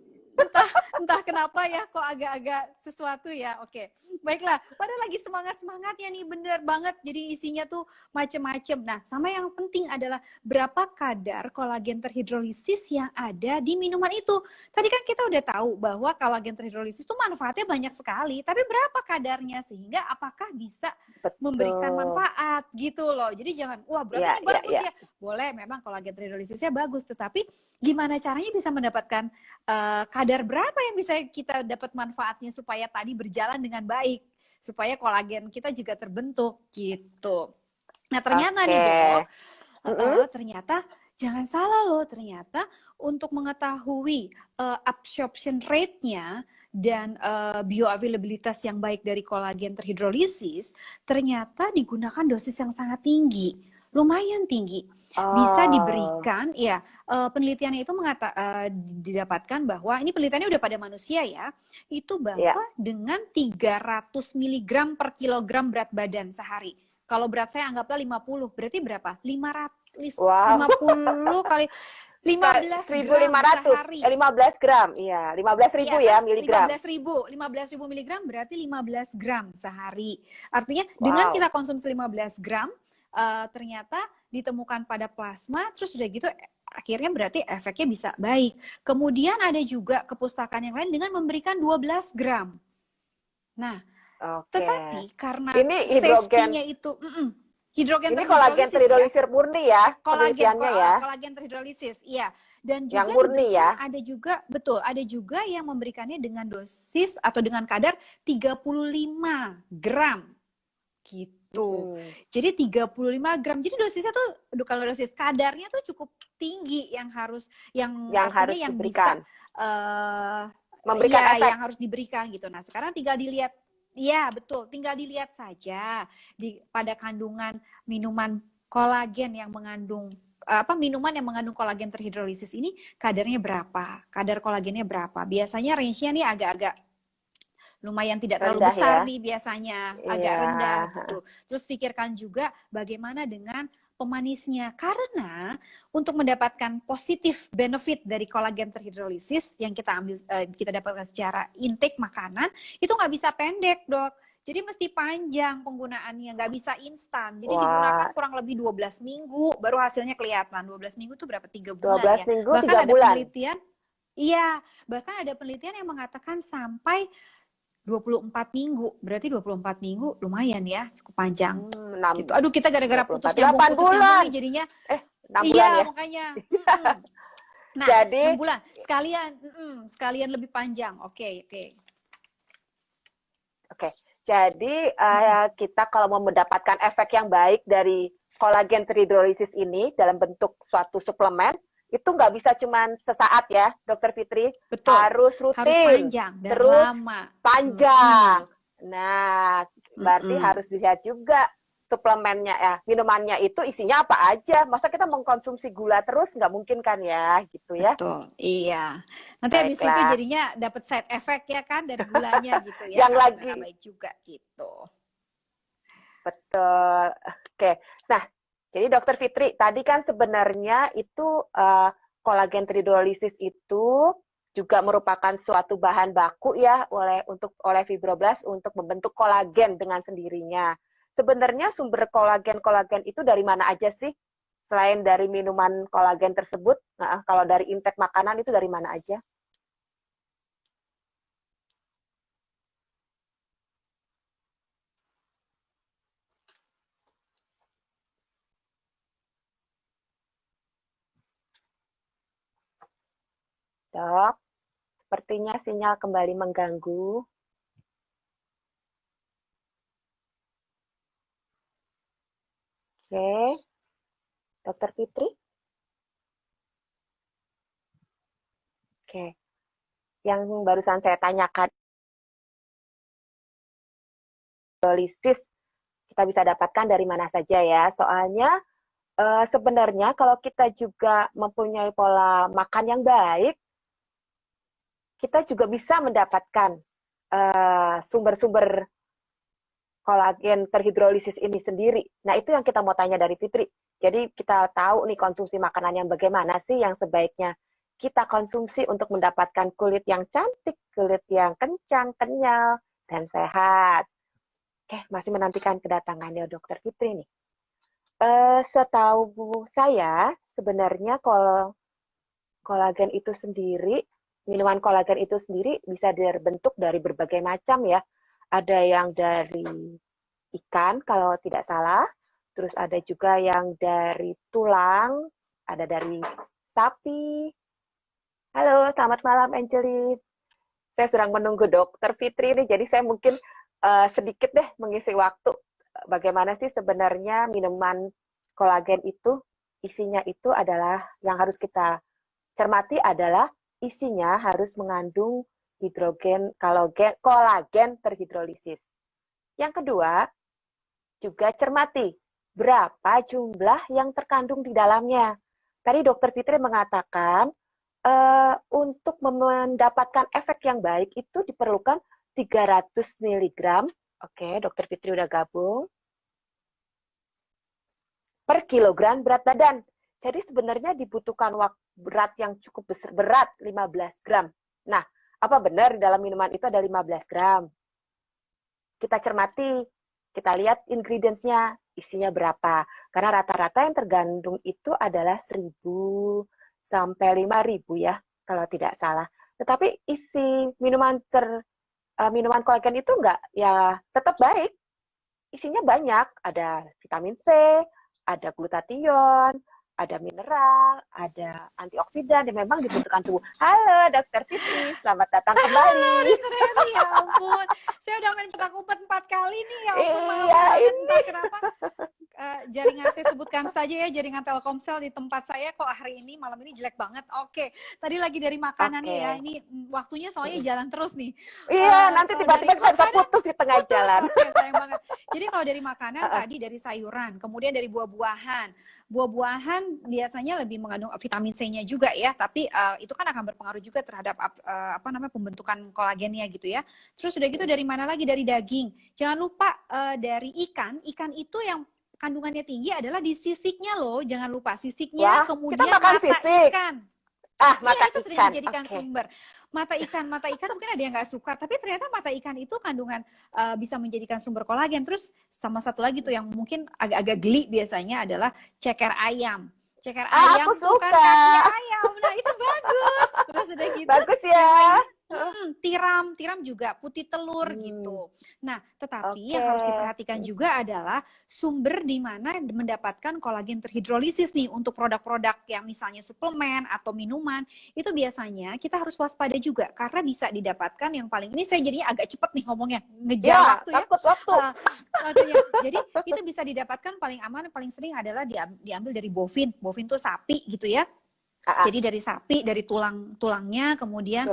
entah kenapa ya kok agak-agak sesuatu ya. Oke, baiklah. Padahal lagi semangatnya nih, bener banget. Jadi isinya tuh macem-macem. Nah, sama yang penting adalah berapa kadar kolagen terhidrolisis yang ada di minuman itu. Tadi kan kita udah tahu bahwa kolagen terhidrolisis itu manfaatnya banyak sekali. Tapi berapa kadarnya sehingga apakah bisa memberikan Betul. manfaat gitu loh. Jadi jangan, wah berarti Ya, ini ya, bagus ya. ya. Boleh, memang kolagen terhidrolisisnya bagus. Tetapi gimana caranya bisa mendapatkan kadar berapa yang bisa kita dapat manfaatnya supaya tadi berjalan dengan baik, supaya kolagen kita juga terbentuk gitu. Nah ternyata nih dok, ternyata jangan salah loh, ternyata untuk mengetahui absorption rate-nya dan bioavailabilitas yang baik dari kolagen terhidrolisis, ternyata digunakan dosis yang sangat tinggi, lumayan tinggi. Bisa diberikan, ya penelitiannya itu didapatkan bahwa, ini penelitiannya udah pada manusia ya, itu bahwa dengan 300 mg per kilogram berat badan sehari. Kalau berat saya anggaplah 50, berarti berapa? 50 kali 15 gram sehari. 15 gram, iya. 15.000 ya, miligram. 15.000 miligram berarti 15 gram sehari. Artinya dengan kita konsumsi 15 gram, ternyata ditemukan pada plasma, terus udah gitu akhirnya berarti efeknya bisa baik. Kemudian ada juga kepustakaan yang lain dengan memberikan 12 gram. Nah, tetapi karena safety-nya itu hidrogen ini kolagen terhidrolisis ya? Murni ya, penelitiannya ya. Kolagen terhidrolisis, iya. Dan juga yang murni ya. Ada juga, betul, ada juga yang memberikannya dengan dosis atau dengan kadar 35 gram. Gitu. Jadi 35 gram. Jadi dosisnya tuh, kalau dosis kadarnya tuh cukup tinggi yang harus diberikan. Bisa memberikan efek. Yang harus diberikan gitu. Nah, sekarang tinggal dilihat. Ya, betul. Tinggal dilihat saja pada kandungan minuman kolagen yang mengandung minuman yang mengandung kolagen terhidrolisis ini kadarnya berapa? Kadar kolagennya berapa? Biasanya range-nya nih agak-agak lumayan tidak terlalu besar ya? Nih biasanya, agak rendah gitu. Terus pikirkan juga bagaimana dengan pemanisnya, karena untuk mendapatkan positif benefit dari kolagen terhidrolisis yang kita dapatkan secara intake makanan itu nggak bisa pendek dok. Jadi mesti panjang penggunaannya, nggak bisa instan. Jadi digunakan kurang lebih 12 minggu baru hasilnya kelihatan. 12 minggu itu berapa? 3 bulan 12 ya. minggu, bahkan 3 ada bulan. penelitian, iya, bahkan ada penelitian yang mengatakan sampai 24 minggu. Berarti 24 minggu lumayan ya, cukup panjang. Gitu. Aduh, kita gara-gara putus nyambung nih jadinya. 6 bulan ya? Makanya. Nah, jadi 6 bulan. Sekalian lebih panjang. Oke. Jadi kita kalau mau mendapatkan efek yang baik dari kolagen terhidrolisis ini dalam bentuk suatu suplemen, itu nggak bisa cuma sesaat ya, Dokter Fitri. Betul. Harus rutin. Harus panjang dan terus lama. Panjang. Nah, berarti harus dilihat juga suplemennya ya, minumannya itu isinya apa aja. Masa kita mengkonsumsi gula terus, nggak mungkin kan ya, gitu ya. Betul, iya. Nanti habis itu jadinya dapat side effect ya kan dari gulanya gitu ya. Yang lagi baik juga gitu. Betul. Oke. Nah, jadi Dokter Fitri, tadi kan sebenarnya itu kolagen terhidrolisis itu juga merupakan suatu bahan baku ya oleh fibroblast untuk membentuk kolagen dengan sendirinya. Sebenarnya sumber kolagen itu dari mana aja sih? Selain dari minuman kolagen tersebut, kalau dari intake makanan itu dari mana aja? Dok, sepertinya sinyal kembali mengganggu. Oke, Dokter Fitri. Oke, yang barusan saya tanyakan, hidrolisis kita bisa dapatkan dari mana saja ya. Soalnya sebenarnya kalau kita juga mempunyai pola makan yang baik, kita juga bisa mendapatkan sumber-sumber kolagen terhidrolisis ini sendiri. Nah, itu yang kita mau tanya dari Fitri. Jadi kita tahu nih konsumsi makanan yang bagaimana sih yang sebaiknya kita konsumsi untuk mendapatkan kulit yang cantik, kulit yang kencang, kenyal, dan sehat. Oke, masih menantikan kedatangannya Dokter Fitri nih. Setahu saya, sebenarnya kolagen itu sendiri, minuman kolagen itu sendiri bisa terbentuk dari berbagai macam ya. Ada yang dari ikan kalau tidak salah, terus ada juga yang dari tulang, ada dari sapi. Halo, selamat malam Angeli. Saya sedang menunggu Dokter Fitri ini, jadi saya mungkin sedikit deh mengisi waktu. Bagaimana sih sebenarnya minuman kolagen itu? Isinya itu adalah yang harus kita cermati adalah isinya harus mengandung kolagen terhidrolisis. Yang kedua, juga cermati berapa jumlah yang terkandung di dalamnya. Tadi Dokter Fitri mengatakan untuk mendapatkan efek yang baik itu diperlukan 300 mg. Oke, Dokter Fitri udah gabung. Per kilogram berat badan. Jadi sebenarnya dibutuhkan berat yang cukup besar, berat 15 gram. Nah, apa benar dalam minuman itu ada 15 gram? Kita cermati, kita lihat ingredients-nya, isinya berapa. Karena rata-rata yang tergandung itu adalah 1.000 sampai 5.000 ya, kalau tidak salah. Tetapi isi minuman kolagen itu enggak, ya tetap baik. Isinya banyak, ada vitamin C, ada glutathione, ada mineral, ada antioksidan yang memang dibutuhkan tubuh. Halo, Dokter Fitri, selamat datang kembali. Dokter Heri, ya ampun. Saya udah main petak umpet 4 kali nih, ya ampun. Iya, Entah kenapa. Jaringan saya sebutkan saja ya, jaringan Telkomsel di tempat saya kok hari ini, malam ini jelek banget. Oke, tadi lagi dari makanan nih ya, ini waktunya soalnya jalan terus nih. Iya, nanti tiba-tiba kita bisa putus di tengah jalan. Oke, sayang banget. Jadi kalau dari makanan tadi dari sayuran, kemudian dari buah-buahan. Buah-buahan biasanya lebih mengandung vitamin C-nya juga ya, tapi itu kan akan berpengaruh juga terhadap pembentukan kolagennya gitu ya. Terus udah gitu dari mana lagi? Dari daging. Jangan lupa dari ikan. Ikan itu yang kandungannya tinggi adalah di sisiknya loh. Jangan lupa sisiknya, Wah, kemudian kita makan mata sisik. ikan. Mata itu ikan. sudah dijadikan sumber. Mata ikan mungkin ada yang nggak suka, tapi ternyata mata ikan itu kandungan bisa menjadikan sumber kolagen. Terus sama satu lagi tuh yang mungkin agak-agak geli biasanya adalah ceker ayam. Ceker ayam aku tuh suka. kan kakinya ayam. Nah, itu bagus. Terus udah gitu. Bagus ya. Tiram juga, putih telur gitu. Nah, tetapi yang harus diperhatikan juga adalah sumber di mana mendapatkan kolagen terhidrolisis nih untuk produk-produk yang misalnya suplemen atau minuman, itu biasanya kita harus waspada juga karena bisa didapatkan yang paling, ini saya jadinya agak cepet nih ngomongnya, ngejar waktu ya. Takut waktu. Waktunya. Jadi itu bisa didapatkan paling aman, paling sering adalah diambil dari bovin. Bovin tuh sapi gitu ya. Jadi dari sapi, dari tulangnya, kemudian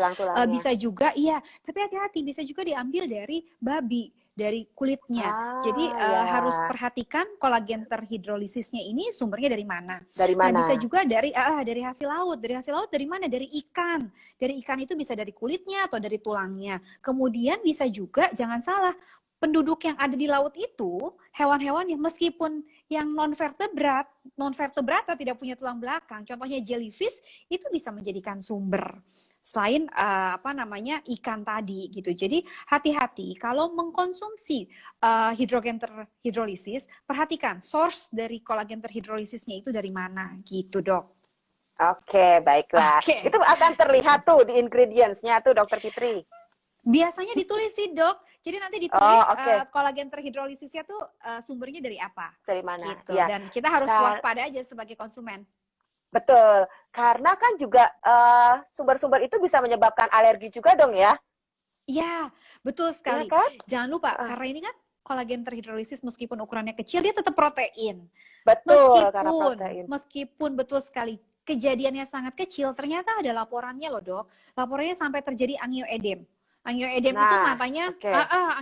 bisa juga, tapi hati-hati, bisa juga diambil dari babi, dari kulitnya. Jadi harus perhatikan kolagen terhidrolisisnya ini sumbernya dari mana. Dari mana? Nah, bisa juga dari hasil laut. Dari hasil laut dari mana? Dari ikan. Dari ikan itu bisa dari kulitnya atau dari tulangnya. Kemudian bisa juga, jangan salah, penduduk yang ada di laut itu hewan-hewan yang meskipun yang non-vertebrat atau tidak punya tulang belakang, contohnya jellyfish, itu bisa menjadikan sumber selain ikan tadi gitu. Jadi hati-hati kalau mengkonsumsi hidrogen terhidrolisis, perhatikan source dari kolagen terhidrolisisnya itu dari mana gitu, Dok. Oke, baiklah. Itu akan terlihat tuh di ingredients-nya tuh, Dokter Fitri. Biasanya ditulis sih, Dok. Jadi nanti ditulis kolagen terhidrolisisnya tuh sumbernya dari apa. Dari mana? Gitu. Dan kita harus waspada aja sebagai konsumen. Betul. Karena kan juga sumber-sumber itu bisa menyebabkan alergi juga dong ya. Iya, betul Iya sekali. kan? Jangan lupa, Ah, karena ini kan kolagen terhidrolisis meskipun ukurannya kecil, dia tetap protein. betul, karena Meskipun, protein. meskipun betul sekali kejadiannya sangat kecil, ternyata ada laporannya loh dok. Laporannya sampai terjadi angioedem. Angioedem itu Nah, matanya, oke.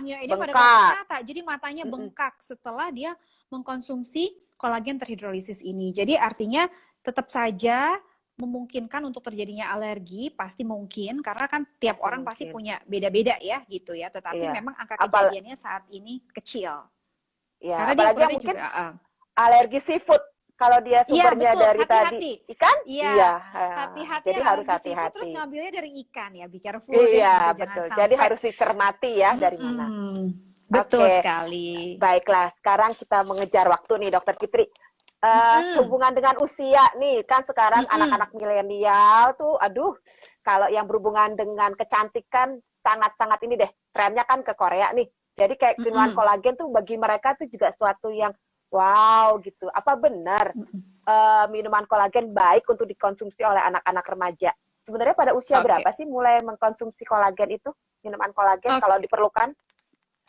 angioedem ada Bengkak. kata-kata. Jadi matanya Mm-mm. bengkak setelah dia mengkonsumsi kolagen terhidrolisis ini. Jadi artinya tetap saja memungkinkan untuk terjadinya alergi, pasti mungkin karena kan tiap Pasti orang pasti mungkin. punya beda-beda ya gitu ya. Tetapi Iya. memang angka Apal kejadiannya saat ini kecil. ya, Karena dia apalagi yang ukurannya mungkin juga alergi seafood. Kalau dia iya sumbernya betul, dari tadi hati-hati. ikan, iya. Iya, hati-hati Jadi yang harus alergi seafood terus hati-hati. ngambilnya dari ikan ya. Be careful deh Iya, gitu, jangan betul. Jadi sampai. harus dicermati ya dari mana. Betul Oke, sekali. baiklah. Sekarang kita mengejar waktu nih, Dokter Fitri. Mm-mm. Sehubungan dengan usia nih, kan sekarang Mm-mm. anak-anak milenial tuh, aduh, kalau yang berhubungan dengan kecantikan sangat-sangat ini deh, trennya kan ke Korea nih. Jadi kayak kandungan Mm-mm. kolagen tuh bagi mereka tuh juga suatu yang wow gitu. Apa benar Mm-mm. minuman kolagen baik untuk dikonsumsi oleh anak-anak remaja? Sebenarnya pada usia berapa Oke. sih mulai mengkonsumsi kolagen itu, minuman kolagen kalau Oke. diperlukan?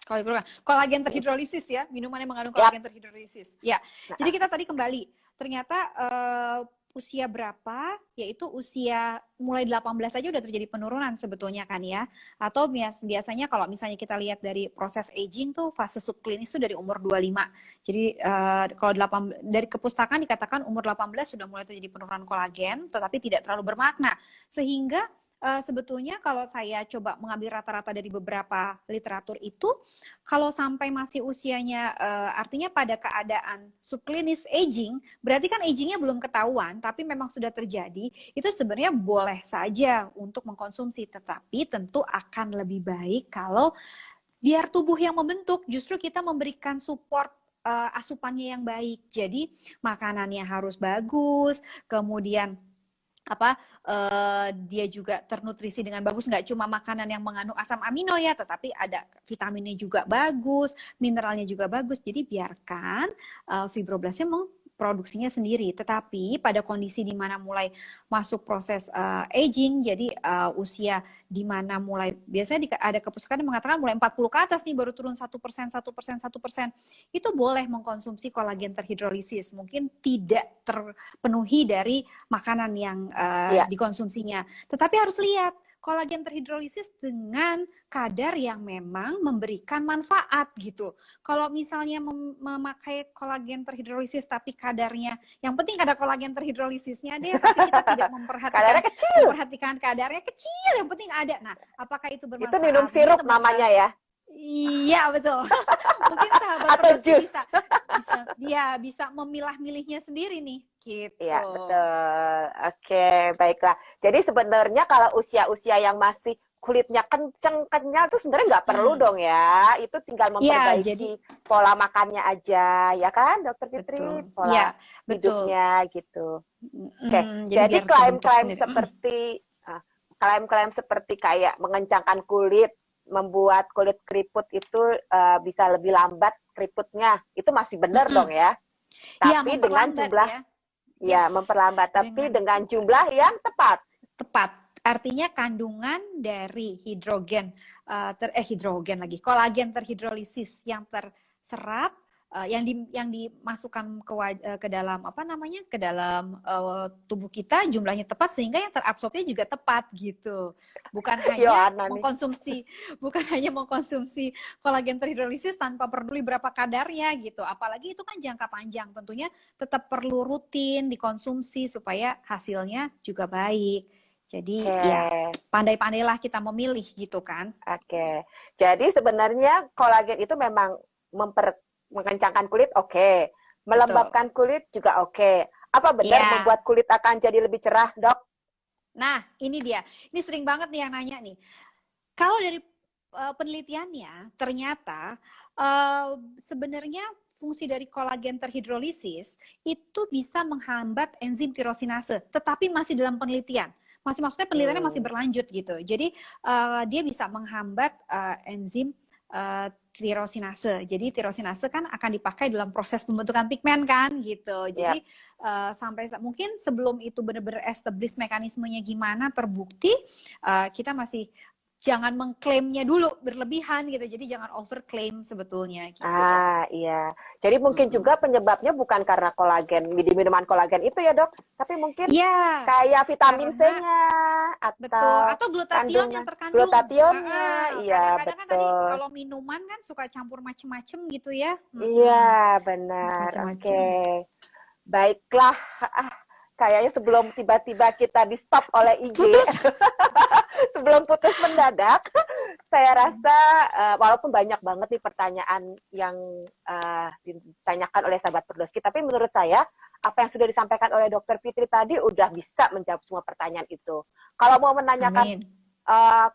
Kalau diperlukan. Kolagen terhidrolisis ya, minuman yang mengandung Yap. kolagen terhidrolisis. Ya, jadi Nah, kita tadi kembali. Ternyata usia berapa, yaitu usia mulai 18 aja udah terjadi penurunan sebetulnya kan ya. Atau biasanya kalau misalnya kita lihat dari proses aging tuh fase subklinis tuh dari umur 25. Jadi kalau dari kepustakaan dikatakan umur 18 sudah mulai terjadi penurunan kolagen, tetapi tidak terlalu bermakna. Sehingga sebetulnya kalau saya coba mengambil rata-rata dari beberapa literatur itu, kalau sampai masih usianya, artinya pada keadaan subklinis aging, berarti kan agingnya belum ketahuan, tapi memang sudah terjadi, itu sebenarnya boleh saja untuk mengkonsumsi, tetapi tentu akan lebih baik kalau biar tubuh yang membentuk, justru kita memberikan support asupannya yang baik. Jadi makanannya harus bagus, kemudian apa dia juga ternutrisi dengan bagus, nggak cuma makanan yang mengandung asam amino ya, tetapi ada vitaminnya juga bagus, mineralnya juga bagus. Jadi biarkan fibroblastnya memproduksinya sendiri. Tetapi pada kondisi di mana mulai masuk proses aging, jadi usia di mana mulai biasanya ada kepustakaan yang mengatakan mulai 40 ke atas nih baru turun 1%, 1%, 1%, itu boleh mengkonsumsi kolagen terhidrolisis. Mungkin tidak terpenuhi dari makanan yang iya. dikonsumsinya. Tetapi harus lihat kolagen terhidrolisis dengan kadar yang memang memberikan manfaat gitu. Kalau misalnya memakai kolagen terhidrolisis tapi kadarnya, yang penting kadar kolagen terhidrolisisnya deh, tapi kita tidak Kadarnya kecil. memperhatikan kadarnya kecil, yang penting ada. Nah, apakah itu Itu minum bermanfaat? Mungkin sirup teman-teman, namanya ya. iya betul. Mungkin sahabat Atau Perdoski jus. bisa memilah-milihnya sendiri nih, Iya, gitu. betul. Oke, baiklah. Jadi sebenarnya kalau usia-usia yang masih kulitnya kenceng, kenyal tuh sebenarnya nggak perlu dong ya. Itu tinggal Iya, jadi memperbaiki pola makannya aja, ya kan, Dokter Fitri? betul. Pola Ya, betul. hidupnya gitu. Oke, Jadi jadi biar terbentuk klaim-klaim sendiri. seperti klaim-klaim seperti kayak mengencangkan kulit, membuat kulit keriput itu bisa lebih lambat keriputnya, itu masih benar dong ya. Ya, Tapi dengan memperlambat jumlah ya. ya Yes, memperlambat, tapi dengan dengan jumlah yang tepat. tepat. Artinya kandungan dari hidrogen lagi, kolagen terhidrolisis yang terserap, yang dimasukkan ke dalam apa namanya, ke dalam tubuh kita jumlahnya tepat sehingga yang terabsorbnya juga tepat gitu. Bukan hanya Yohana nih. mengkonsumsi kolagen terhidrolisis tanpa peduli berapa kadarnya gitu. Apalagi itu kan jangka panjang, tentunya tetap perlu rutin dikonsumsi supaya hasilnya juga baik. Jadi ya Oke, pandai-pandailah kita memilih gitu kan. oke. Jadi sebenarnya kolagen itu memang mengencangkan kulit, oke. Betul. Melembabkan kulit juga oke. Apa benar Ya. membuat kulit akan jadi lebih cerah, Dok? Nah, ini dia. Ini sering banget nih yang nanya nih. Kalau dari penelitiannya ternyata sebenarnya fungsi dari kolagen terhidrolisis itu bisa menghambat enzim tirosinase, tetapi masih dalam penelitian. Maksudnya penelitiannya masih berlanjut gitu. Jadi dia bisa menghambat enzim tirosinase. Jadi tirosinase kan akan dipakai dalam proses pembentukan pigmen kan gitu. Jadi sampai mungkin sebelum itu benar-benar establish mekanismenya gimana terbukti, kita masih jangan mengklaimnya dulu berlebihan gitu. Jadi jangan overclaim sebetulnya gitu, Dok. Iya. Jadi mungkin juga penyebabnya bukan karena kolagen, di minuman kolagen itu ya, Dok, tapi mungkin kayak vitamin C-nya atau glutathione yang terkandung. Glutathionnya, iya, kadang-kadang kan tadi betul. kalau minuman kan suka campur macem-macem gitu ya. Iya, benar. Oke. Baiklah. Kayaknya sebelum tiba-tiba kita di-stop oleh IG, sebelum putus mendadak, saya rasa walaupun banyak banget nih pertanyaan yang ditanyakan oleh sahabat Perdoski, tapi menurut saya apa yang sudah disampaikan oleh Dr. Fitri tadi udah bisa menjawab semua pertanyaan itu. Kalau mau menanyakan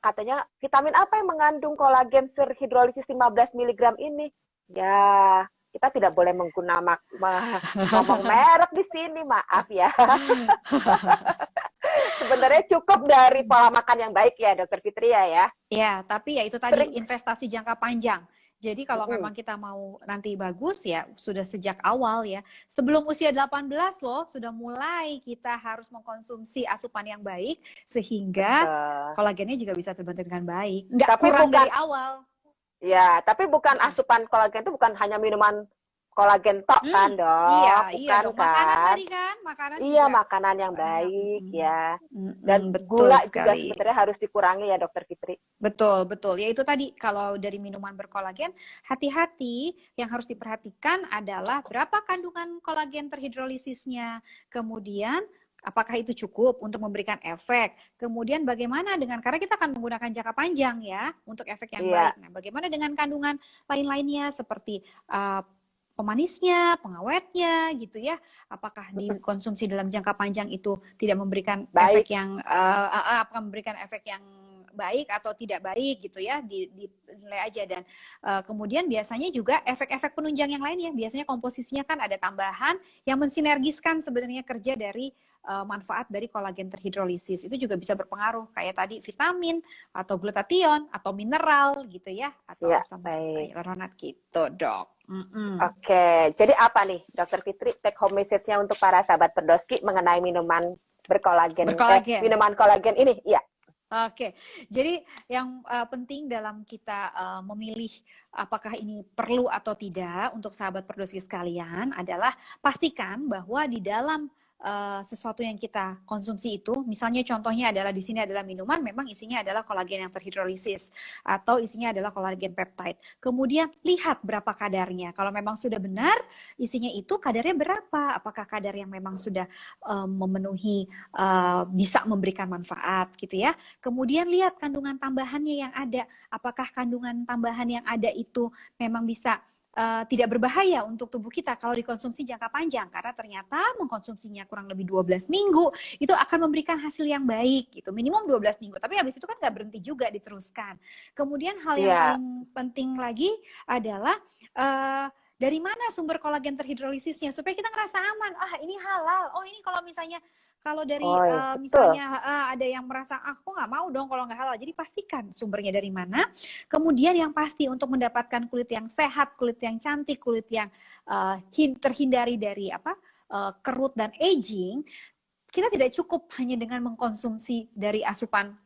katanya vitamin apa yang mengandung kolagen hidrolisis 15 mg ini? Ya, kita tidak boleh menggunakan ngomong merek di sini, maaf ya. Sebenarnya cukup dari pola makan yang baik ya, Dokter Fitria ya. Ya, tapi ya itu tadi investasi jangka panjang. Jadi kalau memang kita mau nanti bagus ya sudah sejak awal ya. Sebelum usia 18 loh sudah mulai kita harus mengkonsumsi asupan yang baik sehingga kolagennya juga bisa terbentuk dengan baik. Nggak kurang dari awal. Ya, tapi bukan asupan kolagen itu bukan hanya minuman kolagen tok kan, Dok? Iya dong. Makanan tadi kan, makanan iya, juga makanan yang baik ya. Dan gula juga sebenarnya harus dikurangi ya, Dokter Fitri. Betul. Ya itu tadi kalau dari minuman berkolagen, hati-hati yang harus diperhatikan adalah berapa kandungan kolagen terhidrolisisnya. Kemudian apakah itu cukup untuk memberikan efek? Kemudian bagaimana dengan, karena kita akan menggunakan jangka panjang ya untuk efek yang baik. Nah, bagaimana dengan kandungan lain-lainnya seperti pemanisnya, pengawetnya gitu ya. Apakah dikonsumsi dalam jangka panjang itu tidak memberikan efek yang memberikan efek yang baik atau tidak baik gitu ya, dinilai aja. Dan kemudian biasanya juga efek-efek penunjang yang lain ya, biasanya komposisinya kan ada tambahan yang mensinergiskan sebenarnya kerja dari manfaat dari kolagen terhidrolisis. Itu juga bisa berpengaruh kayak tadi vitamin atau glutathione atau mineral gitu ya, atau asam hyaluronat gitu, Dok. Oke, jadi apa nih Dokter Fitri take home message-nya untuk para sahabat Perdoski mengenai minuman berkolagen. Minuman kolagen ini? Iya. Oke, jadi yang penting dalam kita memilih apakah ini perlu atau tidak untuk sahabat Perdoski sekalian adalah pastikan bahwa di dalam sesuatu yang kita konsumsi itu, misalnya contohnya adalah di sini adalah minuman, memang isinya adalah kolagen yang terhidrolisis atau isinya adalah kolagen peptide. Kemudian lihat berapa kadarnya. Kalau memang sudah benar isinya itu kadarnya berapa? Apakah kadar yang memang sudah memenuhi bisa memberikan manfaat gitu ya. Kemudian lihat kandungan tambahannya yang ada. Apakah kandungan tambahan yang ada itu memang bisa tidak berbahaya untuk tubuh kita kalau dikonsumsi jangka panjang, karena ternyata mengkonsumsinya kurang lebih 12 minggu itu akan memberikan hasil yang baik gitu, minimum 12 minggu, tapi habis itu kan nggak berhenti juga diteruskan. Kemudian hal yang paling penting lagi adalah dari mana sumber kolagen terhidrolisisnya supaya kita ngerasa aman. Ini halal. Ini kalau misalnya dari misalnya ada yang merasa aku nggak mau dong kalau nggak halal. Jadi pastikan sumbernya dari mana. Kemudian yang pasti untuk mendapatkan kulit yang sehat, kulit yang cantik, kulit yang terhindari dari kerut dan aging, kita tidak cukup hanya dengan mengkonsumsi dari asupan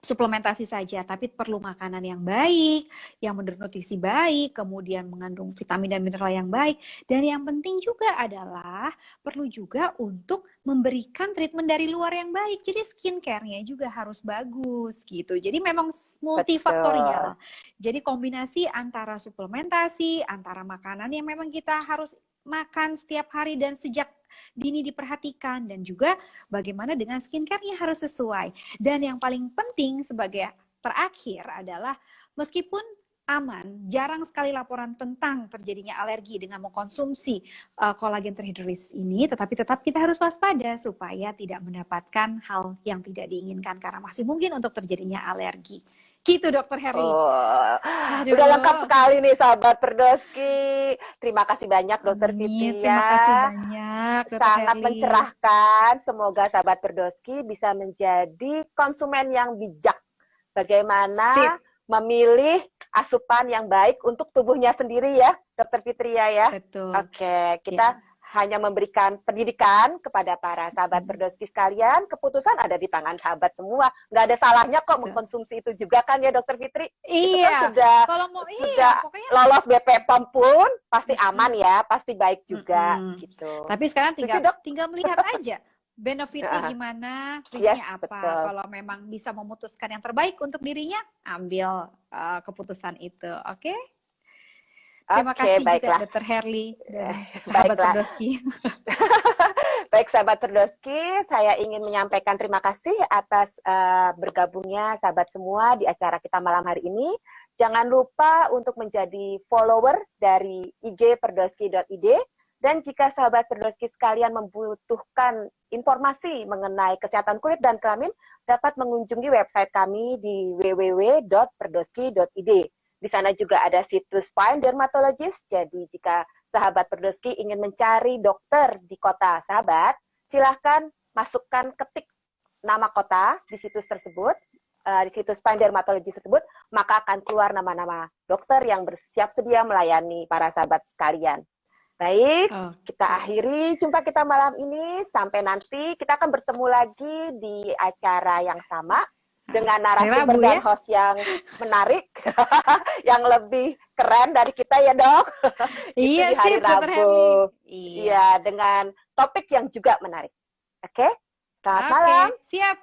suplementasi saja, tapi perlu makanan yang baik, yang bernutrisi baik, kemudian mengandung vitamin dan mineral yang baik, dan yang penting juga adalah perlu juga untuk memberikan treatment dari luar yang baik. Jadi skincare-nya juga harus bagus gitu. Jadi memang multifaktorial. Jadi kombinasi antara suplementasi, antara makanan yang memang kita harus makan setiap hari dan sejak dini diperhatikan, dan juga bagaimana dengan skincare-nya harus sesuai. Dan yang paling penting sebagai terakhir adalah meskipun aman, jarang sekali laporan tentang terjadinya alergi dengan mengkonsumsi kolagen terhidrolisis ini, tetapi tetap kita harus waspada supaya tidak mendapatkan hal yang tidak diinginkan karena masih mungkin untuk terjadinya alergi. Gitu, Dokter Herli. Udah lengkap sekali nih sahabat Perdoski. Terima kasih banyak Dokter Fitri. Terima kasih banyak Dokter Sangat Herli. mencerahkan. Semoga sahabat Perdoski bisa menjadi konsumen yang bijak. Bagaimana memilih asupan yang baik untuk tubuhnya sendiri ya, Dokter Fitria ya. Betul. Oke, kita hanya memberikan pendidikan kepada para sahabat Perdoski sekalian, keputusan ada di tangan sahabat semua. Nggak ada salahnya kok mengkonsumsi itu juga kan ya Dokter Fitri? Itu kan Kalau mau pokoknya lolos BPOM pun pasti aman ya, pasti baik juga gitu. Tapi sekarang tinggal melihat aja benefitnya gimana, risknya apa. Betul. Kalau memang bisa memutuskan yang terbaik untuk dirinya, ambil keputusan itu. Oke? Terima kasih juga Dr. Herly dari sahabat Perdoski. Baik sahabat Perdoski, saya ingin menyampaikan terima kasih atas bergabungnya sahabat semua di acara kita malam hari ini. Jangan lupa untuk menjadi follower dari IG perdoski.id. Dan jika sahabat Perdoski sekalian membutuhkan informasi mengenai kesehatan kulit dan kelamin, dapat mengunjungi website kami di www.perdoski.id. Di sana juga ada situs Fine Dermatologist. Jadi jika sahabat Perdoski ingin mencari dokter di kota sahabat, silahkan masukkan ketik nama kota di situs tersebut, di situs Fine Dermatologist tersebut, maka akan keluar nama-nama dokter yang bersiap sedia melayani para sahabat sekalian. Baik, kita akhiri jumpa kita malam ini. Sampai nanti kita akan bertemu lagi di acara yang sama dengan narasumber dan host yang menarik, yang lebih keren dari kita ya dok. Iya di hari sih, Rabu. Iya, dengan topik yang juga menarik. Oke, selamat malam. Siap.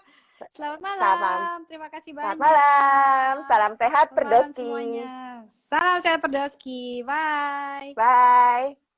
Selamat malam. Terima kasih banyak. Selamat malam. Salam sehat Perdoski. Salam sehat Perdoski. Bye. Bye.